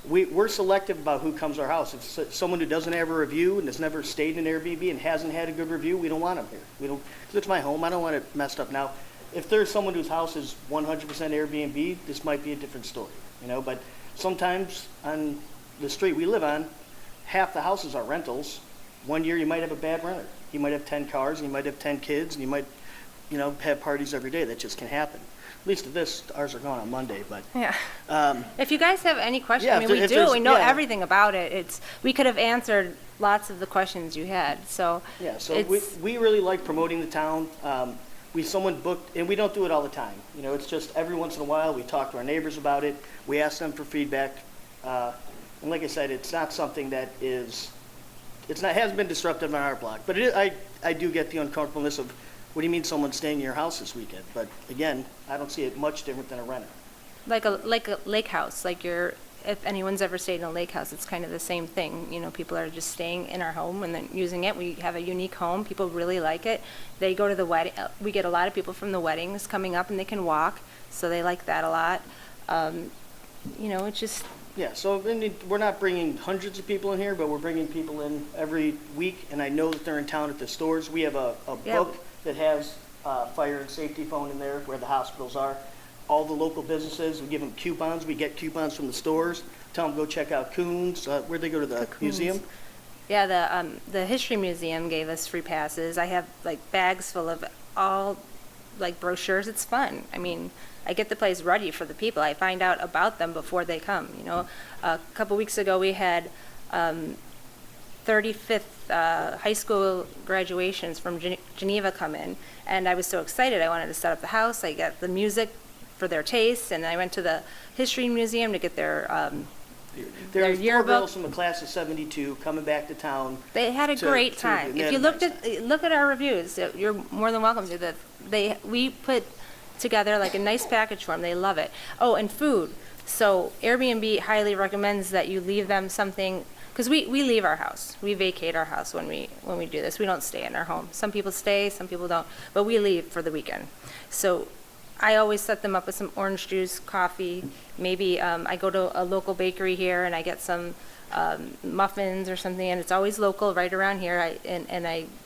R: we're selective about who comes to our house. If it's someone who doesn't have a review and has never stayed in Airbnb and hasn't had a good review, we don't want them here. Because it's my home. I don't want it messed up. Now, if there's someone whose house is 100% Airbnb, this might be a different story, But sometimes on the street we live on, half the houses are rentals. One year you might have a bad renter. You might have 10 cars, and you might have 10 kids, and you might, have parties every day. That just can happen. At least of this, ours are going on Monday, but.
S: Yeah. If you guys have any questions,
R: Yeah,
S: I mean,
R: if there's-
S: we know
R: yeah.
S: everything about it. We could have answered lots of the questions you had, so.
R: Yeah, so we really like promoting the town. Someone booked, and we don't do it all the time. It's just every once in a while, we talk to our neighbors about it. We ask them for feedback. And like I said, it's not something that hasn't been disruptive on our block. But I do get the uncomfortableness of, what do you mean someone's staying in your house this weekend? But again, I don't see it much different than a renter.
S: Like a lake house, if anyone's ever stayed in a lake house, it's kind of the same thing. People are just staying in our home and then using it. We have a unique home. People really like it. They go to the wedding. We get a lot of people from the weddings coming up and they can walk, so they like that a lot. It's just.
R: Yeah, so we're not bringing hundreds of people in here, but we're bringing people in every week, and I know that they're in town at the stores. We have a book that has fire and safety phone in there where the hospitals are. All the local businesses, we give them coupons. We get coupons from the stores. Tell them go check out Coons. Where'd they go to the museum?
S: Yeah, the History Museum gave us free passes. I have bags full of all brochures. It's fun. I mean, I get the place ready for the people. I find out about them before they come. A couple weeks ago we had 35th high school graduations from Geneva come in, and I was so excited. I wanted to set up the house. I got the music for their tastes, and I went to the History Museum to get their
R: There are 4
S: yearbook.
R: Girls from the class of 72 coming back to town.
S: They had a great time. If you look at our reviews, you're more than welcome to. We put together a nice package for them. They love it. Oh, and food. So Airbnb highly recommends that you leave them something, because we leave our house. We vacate our house when we do this. We don't stay in our home. Some people stay, some people don't, but we leave for the weekend. So I always set them up with some orange juice, coffee. Maybe I go to a local bakery here and I get some muffins or something, and it's always local, right around here. I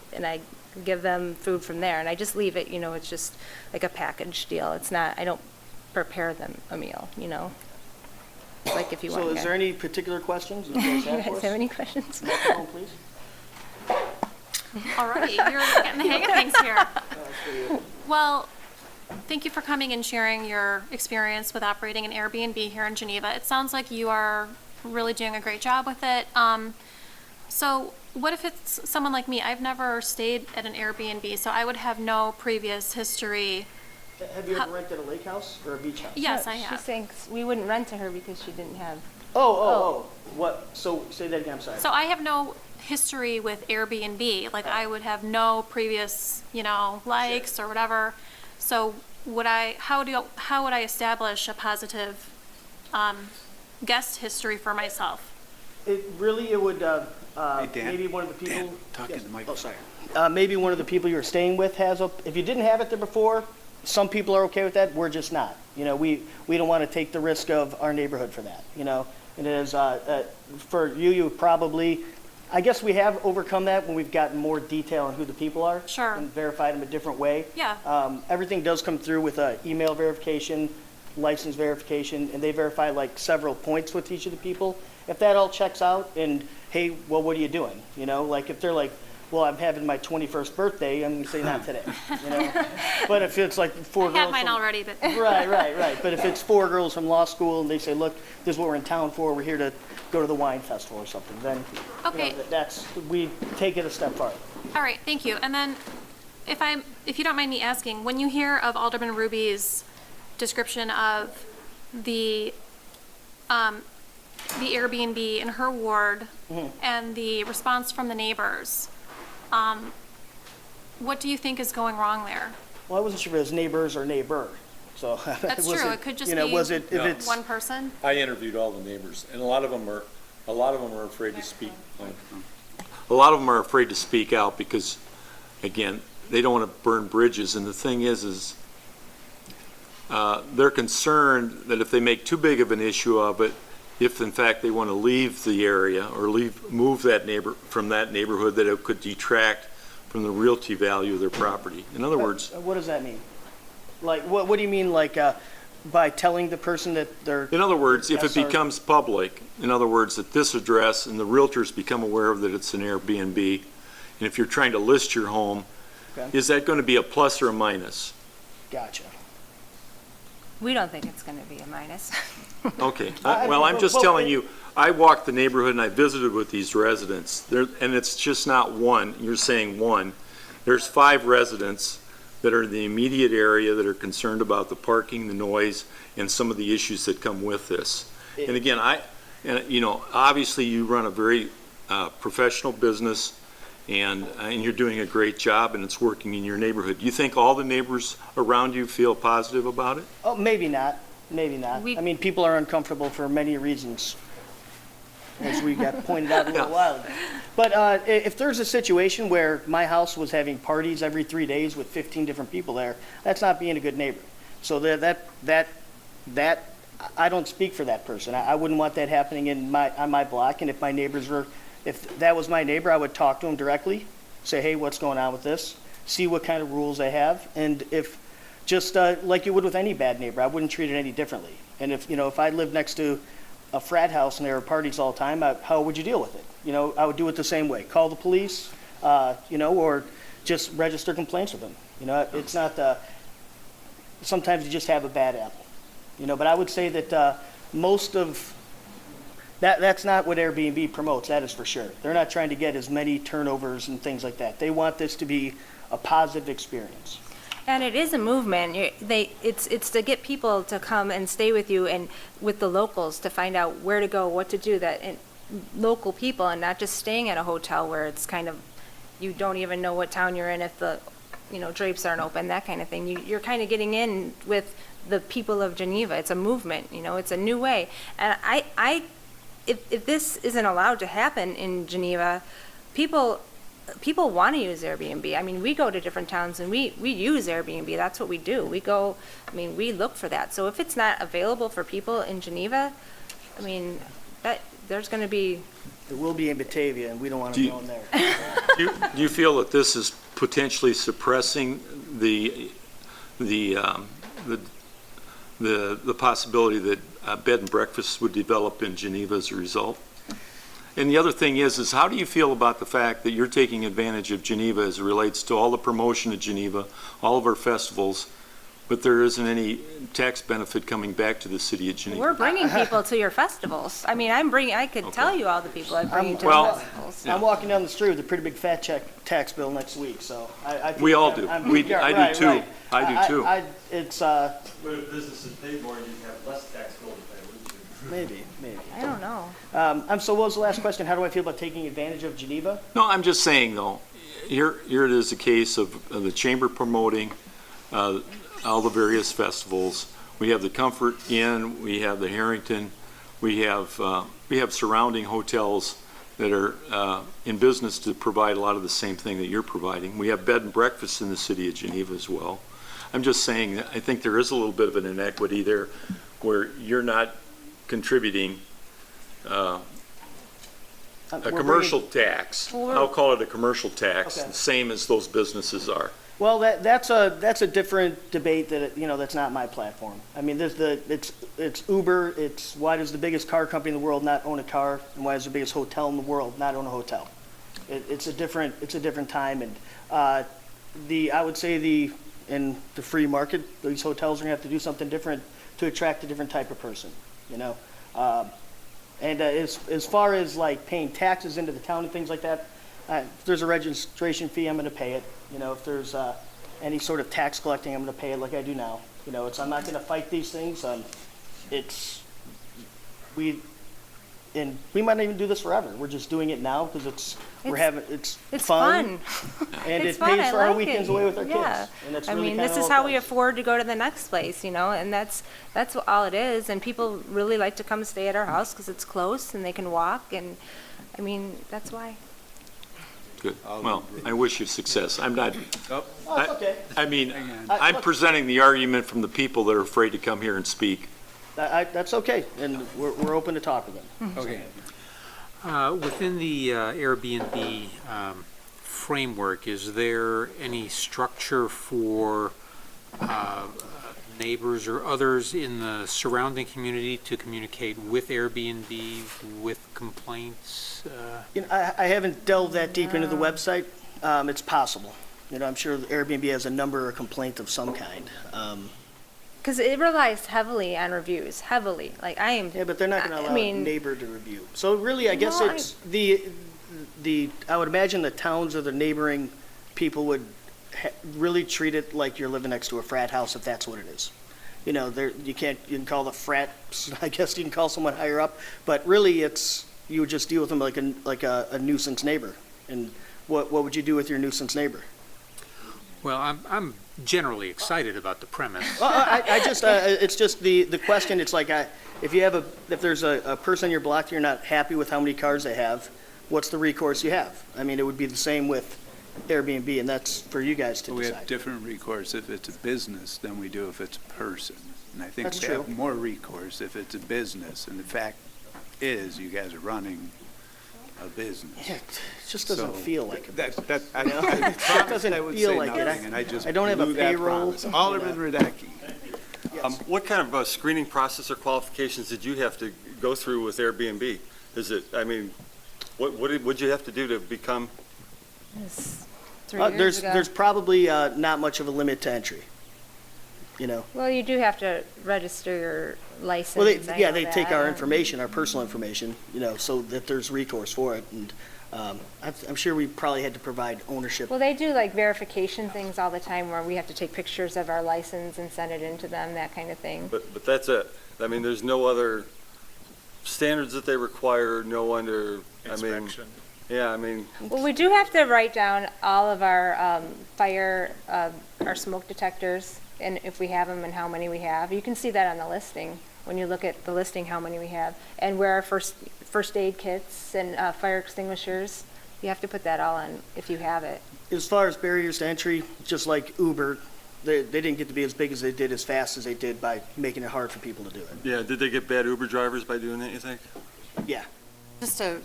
S: give them food from there, and I just leave it. It's just like a package deal. It's not. I don't prepare them a meal. Like if you want.
R: So, is there any particular questions you
S: You
R: guys have for
S: guys
R: us?
S: have any questions?
R: Microphone, please.
G: All right, you're getting the hang of things here. Well, thank you for coming and sharing your experience with operating an Airbnb here in Geneva. It sounds like you are really doing a great job with it. So what if it's someone like me? I've never stayed at an Airbnb, so I would have no previous history.
R: Have you ever rented a lake house or a beach house?
G: Yes,
S: No,
G: I have.
S: She's saying we wouldn't rent to her because she didn't have.
R: What? So say that again. I'm sorry.
G: So I have no history with Airbnb. I would have no previous, likes or whatever. So how would I establish a positive guest history for myself?
R: It would maybe one of the people. Maybe one of the people you're staying with has a. If you didn't have it there before, some people are okay with that. We're just not. We don't want to take the risk of our neighborhood for that. It is for you. You probably I guess we have overcome that when we've gotten more detail on who the people are.
G: Sure.
R: And verified them a different way.
G: Yeah.
R: Everything does come through with email verification, license verification, and they verify like several points with each of the people. If that all checks out and, hey, well, what are you doing? You know, like if they're like, well, I'm having my 21st birthday, I'm going to say not today, you know? But if it's like four girls.
G: I have mine
R: from-
G: already, but.
R: Right. But if it's four girls from law school and they say, look, this is what we're in town for, we're here to go to the wine festival or something, then,
G: Okay.
R: you know, we take it a step farther.
G: All right, thank you. And then, if you don't mind me asking, when you hear of Alderman Ruby's description of the Airbnb in her ward and the response from the neighbors, what do you think is going wrong there?
R: Well, I wasn't sure if it was neighbors or neighbor, so.
G: That's
R: was
G: true. It could just
R: you know,
G: be
R: was it, if it's,
G: one person.
L: I interviewed all the neighbors, and a lot of them are afraid to speak. A lot of them are afraid to speak out because, again, they don't want to burn bridges. And the thing is they're concerned that if they make too big of an issue of it, if in fact they want to leave the area or move from that neighborhood, that it could detract from the realty value of their property. In other words,
R: what does that mean? Like, what do you mean, like, by telling the person that they're?
L: in other words, if it
R: SR
L: becomes public, in other words, that this address and the realtors become aware of that it's an Airbnb, and if you're trying to list your home,
R: Okay.
L: is that going to be a plus or a minus?
R: Gotcha.
S: We don't think it's going to be a minus.
L: Okay, well, I'm just telling you, I walked the neighborhood and I visited with these residents, and it's just not one, you're saying one. There's 5 residents that are in the immediate area that are concerned about the parking, the noise, and some of the issues that come with this. And again, obviously you run a very professional business, and you're doing a great job, and it's working in your neighborhood. Do you think all the neighbors around you feel positive about it?
R: Oh, maybe not. I mean, people are uncomfortable for many reasons, as we got pointed out a little while ago. But if there's a situation where my house was having parties every 3 days with 15 different people there, that's not being a good neighbor. So that I don't speak for that person. I wouldn't want that happening on my block. And if that was my neighbor, I would talk to him directly, say, hey, what's going on with this? See what kind of rules they have. And if just like you would with any bad neighbor, I wouldn't treat it any differently. And if I lived next to a frat house and there were parties all the time, how would you deal with it? I would do it the same way. Call the police, or just register complaints with them. It's not, sometimes you just have a bad apple. But I would say that most of, that's not what Airbnb promotes, that is for sure. They're not trying to get as many turnovers and things like that. They want this to be a positive experience.
S: And it is a movement. It's to get people to come and stay with you and with the locals to find out where to go, what to do, and local people, and not just staying at a hotel where it's kind of, you don't even know what town you're in if the, drapes aren't open, that kind of thing. You're kind of getting in with the people of Geneva. It's a movement, it's a new way. And if this isn't allowed to happen in Geneva, people want to use Airbnb. I mean, we go to different towns and we use Airbnb. That's what we do. We look for that. So if it's not available for people in Geneva, there's going to be.
R: It will be in Batavia, and we don't want to go in there.
L: Do you feel that this is potentially suppressing the possibility that bed and breakfasts would develop in Geneva as a result? And the other thing is how do you feel about the fact that you're taking advantage of Geneva as it relates to all the promotion of Geneva, all of our festivals, but there isn't any tax benefit coming back to the city of Geneva?
S: We're bringing people to your festivals. I could tell you all the people I bring to the festivals.
R: I'm walking down the street with a pretty big fat tax bill next week, so I think
L: we all do. I do too. I do too.
R: It's.
H: But if businesses paid more, you'd have less tax bill to pay, wouldn't you?
R: Maybe.
S: I don't know.
R: So what was the last question? How do I feel about taking advantage of Geneva?
L: No, I'm just saying though, here it is a case of the chamber promoting all the various festivals. We have the Comfort Inn, we have the Harrington, we have surrounding hotels that are in business to provide a lot of the same thing that you're providing. We have bed and breakfast in the city of Geneva as well. I'm just saying that I think there is a little bit of an inequity there where you're not contributing.
R: I
L: A
R: we're
L: commercial tax.
S: Well,
L: I'll call it a commercial tax,
R: Okay.
L: the same as those businesses are.
R: Well, that's a different debate that, that's not my platform. I mean, it's Uber, it's why does the biggest car company in the world not own a car, and why does the biggest hotel in the world not own a hotel? It's a different time, and I would say in the free market, these hotels are gonna have to do something different to attract a different type of person, And as far as like paying taxes into the town and things like that, if there's a registration fee, I'm going to pay it. If there's any sort of tax collecting, I'm going to pay it like I do now. I'm not going to fight these things. We might not even do this forever. We're just doing it now because it's fun. And
S: It's
R: it
S: fun.
R: pays
S: I
R: for our
S: like
R: weekends
S: it.
R: away with our
S: Yeah.
R: kids. And that's
S: I
R: really
S: mean,
R: kinda
S: this is
R: all
S: how
R: it
S: we
R: does.
S: afford to go to the next place, and that's all it is. And people really like to come stay at our house because it's close and they can walk. And I mean, that's why.
L: Good. Well, I wish you success. I'm not,
R: Oh, it's okay.
L: I mean, I'm presenting the argument from the people that are afraid to come here and speak.
R: That's okay, and we're open to talk with them.
F: Okay. Within the Airbnb framework, is there any structure for neighbors or others in the surrounding community to communicate with Airbnb with complaints?
R: I haven't delved that deep into the website. It's possible. I'm sure Airbnb has a number or complaint of some kind.
S: Because it relies heavily on reviews, heavily. Like I am.
R: Yeah, but they're not going to allow a neighbor to review. So really, I guess
S: No,
R: it's I would imagine the towns or the neighboring people would really treat it like you're living next to a frat house if that's what it is. You can call the frat, I guess you can call someone higher up, but really you would just deal with them like a nuisance neighbor. And what would you do with your nuisance neighbor?
F: Well, I'm generally excited about the premise.
R: Well, I just it's just the question. It's like if there's a person on your block that you're not happy with how many cars they have, what's the recourse you have? I mean, it would be the same with Airbnb, and that's for you guys to
A: We
R: decide.
A: have different recourse if it's a business than we do if it's a person. And I think
R: That's
A: we
R: true.
A: have more recourse if it's a business. And the fact is, you guys are running a business.
R: Yeah, it just doesn't
A: So,
R: feel like it.
A: I
R: It
A: promised
R: doesn't
A: I would
R: feel
A: say
R: like it.
A: nothing, and I just
R: I don't have a
A: blew that
R: payroll.
A: promise. Alderman Radecki.
H: What kind of screening process or qualifications did you have to go through with Airbnb? What'd you have to do to become?
S: It's 3 years ago.
R: There's probably not much of a limit to entry.
S: Well, you do have to register your license.
R: Well,
S: I know
R: they take
S: that.
R: our information, our personal information, so that there's recourse for it. And I'm sure we probably had to provide ownership.
S: Well, they do like verification things all the time where we have to take pictures of our license and send it into them, that kind of thing.
H: But that's it. I mean, there's no other standards that they require, no under,
J: Inspection.
S: Well, we do have to write down all of our our smoke detectors, and if we have them and how many we have. You can see that on the listing, when you look at the listing, how many we have. And where our first aid kits and fire extinguishers, you have to put that all on if you have it.
R: As far as barriers to entry, just like Uber, they didn't get to be as big as they did, as fast as they did by making it hard for people to do it.
H: Yeah, did they get bad Uber drivers by doing that, you think?
R: Yeah.
O: Just a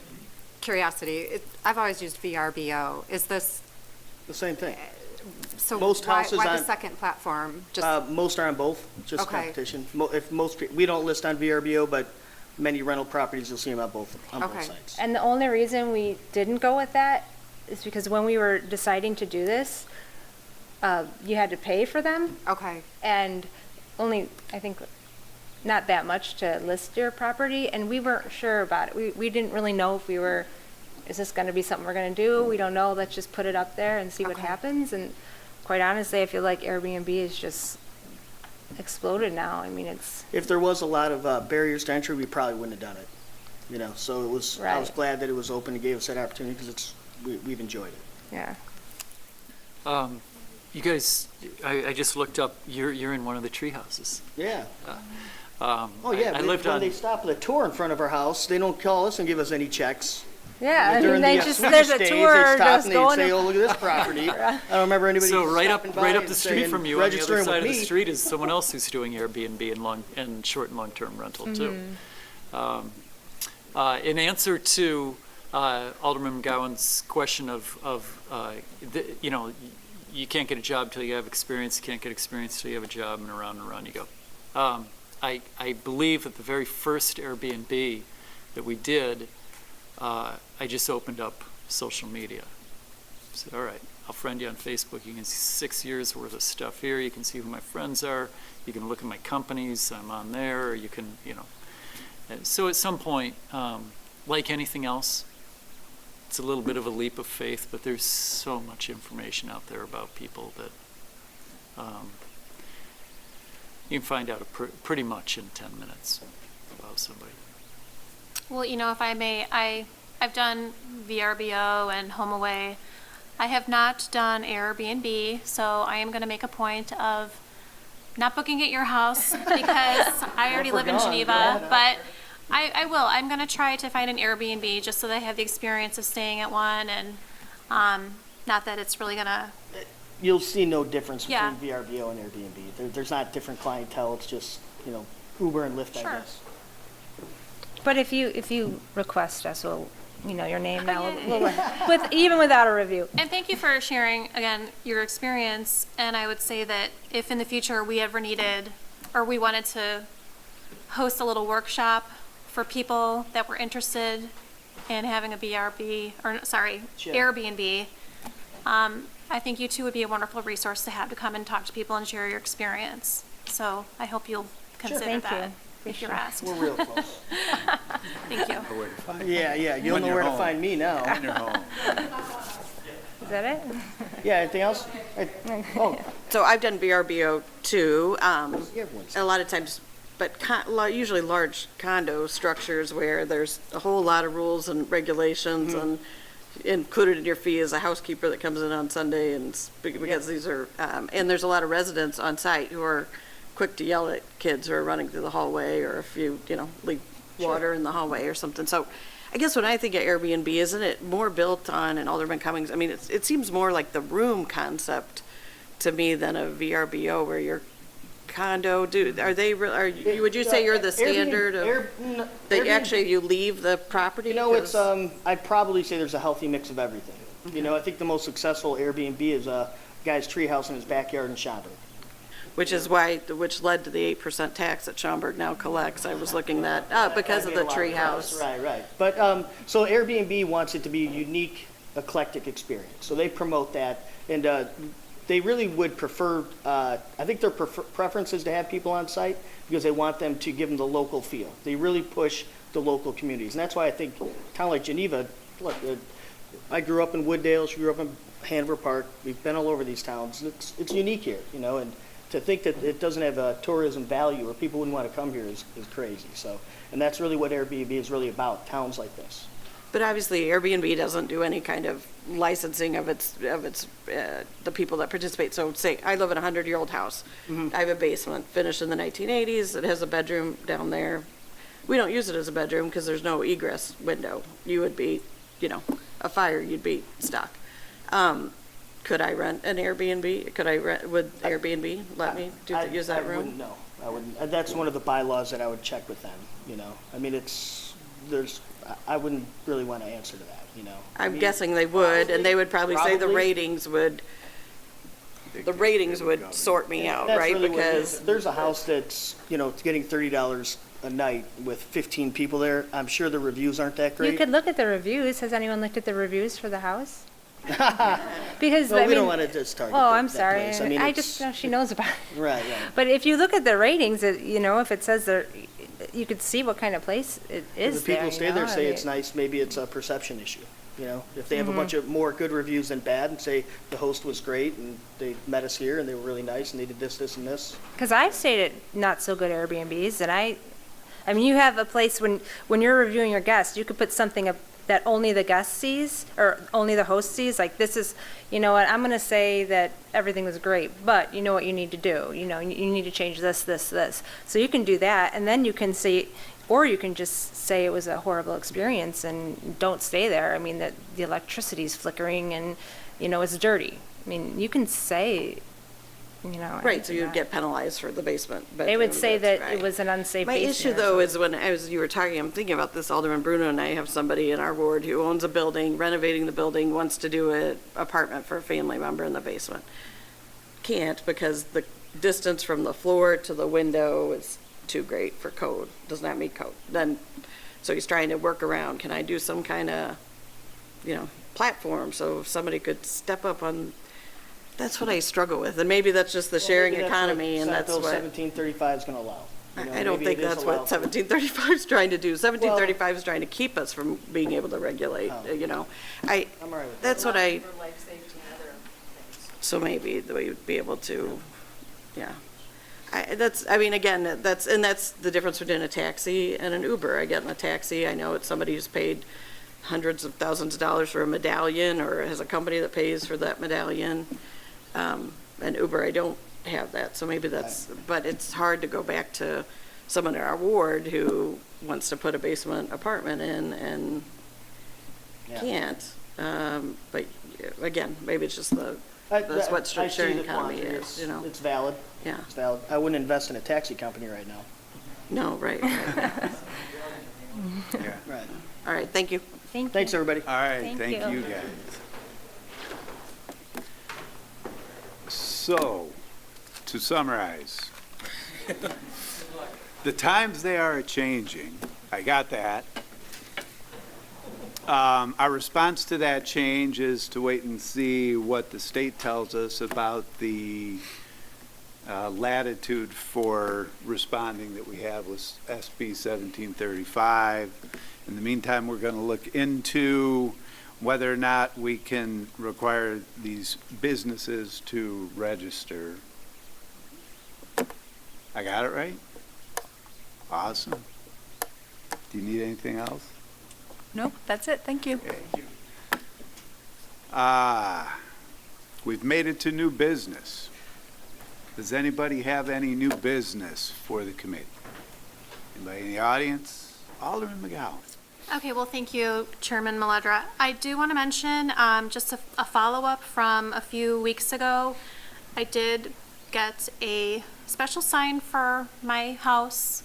O: curiosity, I've always used VRBO. Is this,
R: The same thing.
O: so
R: Most
O: why
R: houses
O: the
R: on-
O: second platform? Just
R: Most are on both, just
O: Okay.
R: competition. We don't list on VRBO, but many rental properties, you'll see them on both
O: Okay.
R: sites.
S: And the only reason we didn't go with that is because when we were deciding to do this, you had to pay for them.
O: Okay.
S: And only, I think, not that much to list your property, and we weren't sure about it. We didn't really know if is this gonna be something we're gonna do? We don't know, let's just put it up there and see what
O: Okay.
S: happens. And quite honestly, I feel like Airbnb is just exploded now. I mean, it's,
R: If there was a lot of barriers to entry, we probably wouldn't have done it. So I was
S: Right.
R: glad that it was open and gave us that opportunity because we've enjoyed it.
S: yeah.
M: You guys, I just looked up, you're in one of the tree houses.
R: Yeah.
M: Oh,
R: Yeah,
M: I lived
R: when
M: on,
R: they stop the tour in front of our house, they don't call us and give us any checks.
S: Yeah, I mean,
R: During
S: they
R: the
S: just,
R: Swedish
S: there's a
R: days,
S: tour
R: they stop
S: just
R: and
S: going.
R: they'd say, "Oh, look at this property." I don't remember anybody
M: so right
R: stopping by
M: up
R: and
M: the street
R: saying,
M: from you, on the other
R: "Registering
M: side of
R: with
M: the
R: me."
M: street is someone else who's doing Airbnb and short and long-term rental too. In answer to Alderman McGowan's question you know, you can't get a job till you have experience, you can't get experience till you have a job, and around you go. I believe at the very first Airbnb that we did, I just opened up social media. Said, all right, I'll friend you on Facebook. You can see 6 years worth of stuff here. You can see who my friends are. You can look at my companies. I'm on there. Or you can, you know. And so at some point, like anything else, it's a little bit of a leap of faith, but there's so much information out there about people that you can find out pretty much in 10 minutes about somebody.
G: Well, you know, if I may, I've done VRBO and HomeAway. I have not done Airbnb, so I am going to make a point of not booking at your house because I already live in Geneva, but I will. I'm going to try to find an Airbnb just so that I have the experience of staying at one, and not that it's really going to...
R: You'll see no difference
G: Yeah.
R: between VRBO and Airbnb. There's not different clientele. It's just, you know, Uber and Lyft,
G: Sure.
R: I guess.
S: But if you request us, we'll, you know, your name now,
G: yeah.
S: even without a review.
G: And thank you for sharing, again, your experience. And I would say that if in the future we ever needed, or we wanted to host a little workshop for people that were interested in having a
R: Sure.
G: Airbnb, I think you two would be a wonderful resource to have to come and talk to people and share your experience. So I hope you'll consider
S: Thank
G: that
S: you.
G: if you're asked.
R: We're real close.
G: Thank you.
R: Yeah, you'll
A: When
R: know
A: you're
R: where to
A: home.
R: find me now.
A: In your home.
S: Is that it?
R: Yeah, anything else? Oh,
N: So I've done VRBO too,
R: everyone's.
N: a lot of times, but usually large condo structures where there's a whole lot of rules and regulations, and included in your fee is a housekeeper that comes in on Sunday, and because these are, and there's a lot of residents on site who are quick to yell at kids who are running through the hallway, or if you leave water in the hallway or something. So I guess when I think of Airbnb, isn't it more built on, and Alderman Cummings, I mean, it seems more like the room concept to me than a VRBO where your condo, would you say you're the standard of, that actually you leave the property?
R: You know, it's,
N: 'Cause-
R: I'd probably say there's a healthy mix of everything. You know, I think the most successful Airbnb is a guy's treehouse in his backyard in Schaumburg.
N: Which led to the 8% tax that Schaumburg now collects. I was looking that up because of the treehouse.
R: Right. But, so Airbnb wants it to be a unique, eclectic experience. So they promote that, and they really would prefer, I think their preference is to have people on site because they want them to give them the local feel. They really push the local communities. And that's why I think, kind of like Geneva, look, I grew up in Wooddale, she grew up in Hanover Park. We've been all over these towns. It's unique here, you know, and to think that it doesn't have a tourism value or people wouldn't want to come here is crazy. So, and that's really what Airbnb is really about, towns like this.
N: But obviously Airbnb doesn't do any kind of licensing of its the people that participate. So say I live in a 100-year-old house. I have a basement finished in the 1980s. It has a bedroom down there. We don't use it as a bedroom because there's no egress window. You would be, a fire, you'd be stuck. Could I rent an Airbnb? Would Airbnb let me use that room?
R: I wouldn't know. I wouldn't. That's one of the bylaws that I would check with them, you know. I mean, I wouldn't really want to answer to that, you know.
N: I'm guessing they would, and they would probably say the ratings would sort me out,
R: That's
N: right?
R: really what it is.
N: Because
R: If there's a house that's, getting $30 a night with 15 people there, I'm sure the reviews aren't that great.
S: You could look at the reviews. Has anyone looked at the reviews for the house? Because
R: Well, we don't want to just target
S: Oh,
R: that-
S: I'm
R: that
S: sorry.
R: place. I mean,
S: I
R: it's-
S: just know she knows about it.
R: Right.
S: But if you look at the ratings, if it says there, you could see what kind of place it
R: If
S: is
R: the people
S: there.
R: stay there, say it's nice, maybe it's a perception issue, you know? If they have a bunch of more good reviews than bad and say the host was great and they met us here and they were really nice and they did this, and this.
S: Because I've stayed at not so good Airbnbs, and I mean, you have a place when you're reviewing your guests, you could put something up that only the guest sees or only the host sees. Like, this is, you know what, I'm going to say that everything was great, but you know what you need to do. You need to change this. So you can do that, and then you can say, or you can just say it was a horrible experience and don't stay there. I mean, that the electricity's flickering and, it's dirty. I mean, you can say you know.
N: Right, so you'd get penalized for the basement
S: They would
N: bedroom,
S: say
N: that's
S: that it
N: right.
S: was an unsafe
N: My
S: basement.
N: issue,
S: or
N: though,
S: something.
N: is when you were talking, I'm thinking about this, Alderman Bruno and I have somebody in our ward who owns a building, renovating the building, wants to do an apartment for a family member in the basement. Can't because the distance from the floor to the window is too great for code, does not meet code. Then, so he's trying to work around, can I do some kind of, platform so if somebody could step up on, that's what I struggle with. And maybe that's just the sharing economy and that's
R: Senate Bill
N: what.
R: 1735 is going to allow.
N: I don't think that's what 1735 is trying to do. 1735 is trying to keep us from being able to regulate,
R: I'm all right with
N: That's what I,
B: For life safety and other things.
N: so maybe we would be able to, yeah. Again, that's the difference between a taxi and an Uber. I get in a taxi, I know it's somebody who's paid hundreds of thousands of dollars for a medallion or has a company that pays for that medallion. And Uber, I don't have that, so maybe that's, but it's hard to go back to someone in our ward who wants to put a basement apartment in and can't. But again, maybe it's just that's what
R: I see
N: sharing
R: the
N: economy
R: quandary.
N: is,
R: It's valid.
N: Yeah.
R: It's valid. I wouldn't invest in a taxi company right now.
N: No, right. Right.
R: Right.
N: All right, thank you.
R: Thanks, everybody.
A: All right,
S: Thank
A: thank
S: you.
A: you guys. So, to summarize, the times they are changing, I got that. Our response to that change is to wait and see what the state tells us about the latitude for responding that we have with SB 1735. In the meantime, we're going to look into whether or not we can require these businesses to register. I got it right? Awesome. Do you need anything else?
B: Nope, that's it. Thank you.
A: We've made it to new business. Does anybody have any new business for the committee? Anybody in the audience? Alderman McGowan.
G: Okay, well, thank you, Chairman Maledra. I do want to mention just a follow-up from a few weeks ago. I did get a special sign for my house.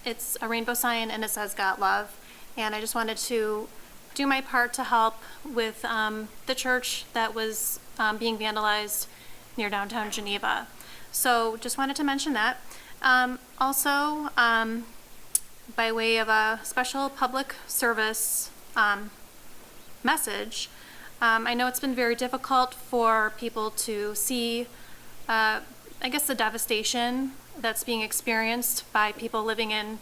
G: It's a rainbow sign and it says "Got Love." And I just wanted to do my part to help with the church that was being vandalized near downtown Geneva. So just wanted to mention that. Also, by way of a special public service message, I know it's been very difficult for people to see, I guess, the devastation that's being experienced by people living in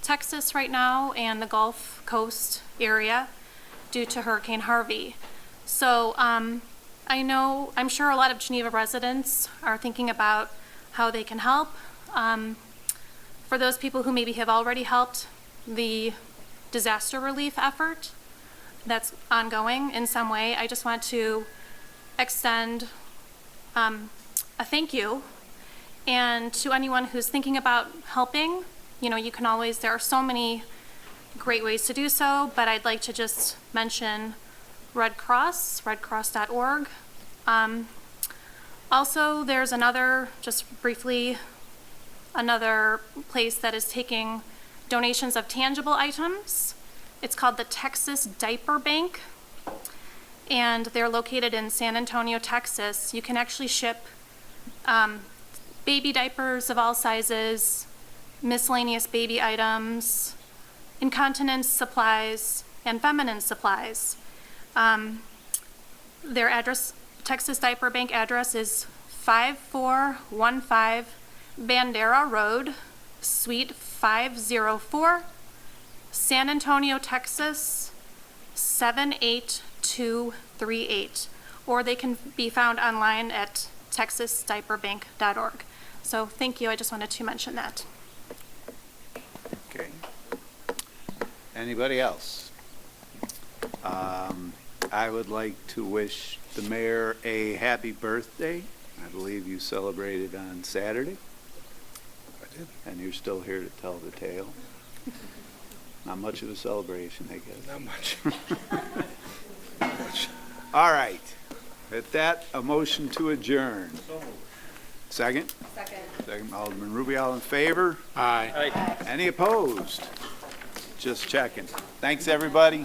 G: Texas right now and the Gulf Coast area due to Hurricane Harvey. So I'm sure a lot of Geneva residents are thinking about how they can help. For those people who maybe have already helped the disaster relief effort that's ongoing in some way, I just want to extend a thank you. And to anyone who's thinking about helping, you can always, there are so many great ways to do so, but I'd like to just mention Red Cross, redcross.org. Also, there's just briefly, another place that is taking donations of tangible items. It's called the Texas Diaper Bank, and they're located in San Antonio, Texas. You can actually ship baby diapers of all sizes, miscellaneous baby items, incontinence supplies, and feminine supplies. Their address, Texas Diaper Bank address is 5415 Bandera Road, Suite 504, San Antonio, Texas, 78238. Or they can be found online at texasdiaperbank.org. So thank you, I just wanted to mention that.
A: Okay. Anybody else? I would like to wish the mayor a happy birthday. I believe you celebrated on Saturday.
C: I did.
A: And you're still here to tell the tale. Not much of a celebration, I guess.
C: Not much.
A: All right. With that, a motion to adjourn. Second?
S: Second.
A: Second, Alderman Rubio, all in favor?
F: Aye.
A: Any opposed? Just checking. Thanks, everybody.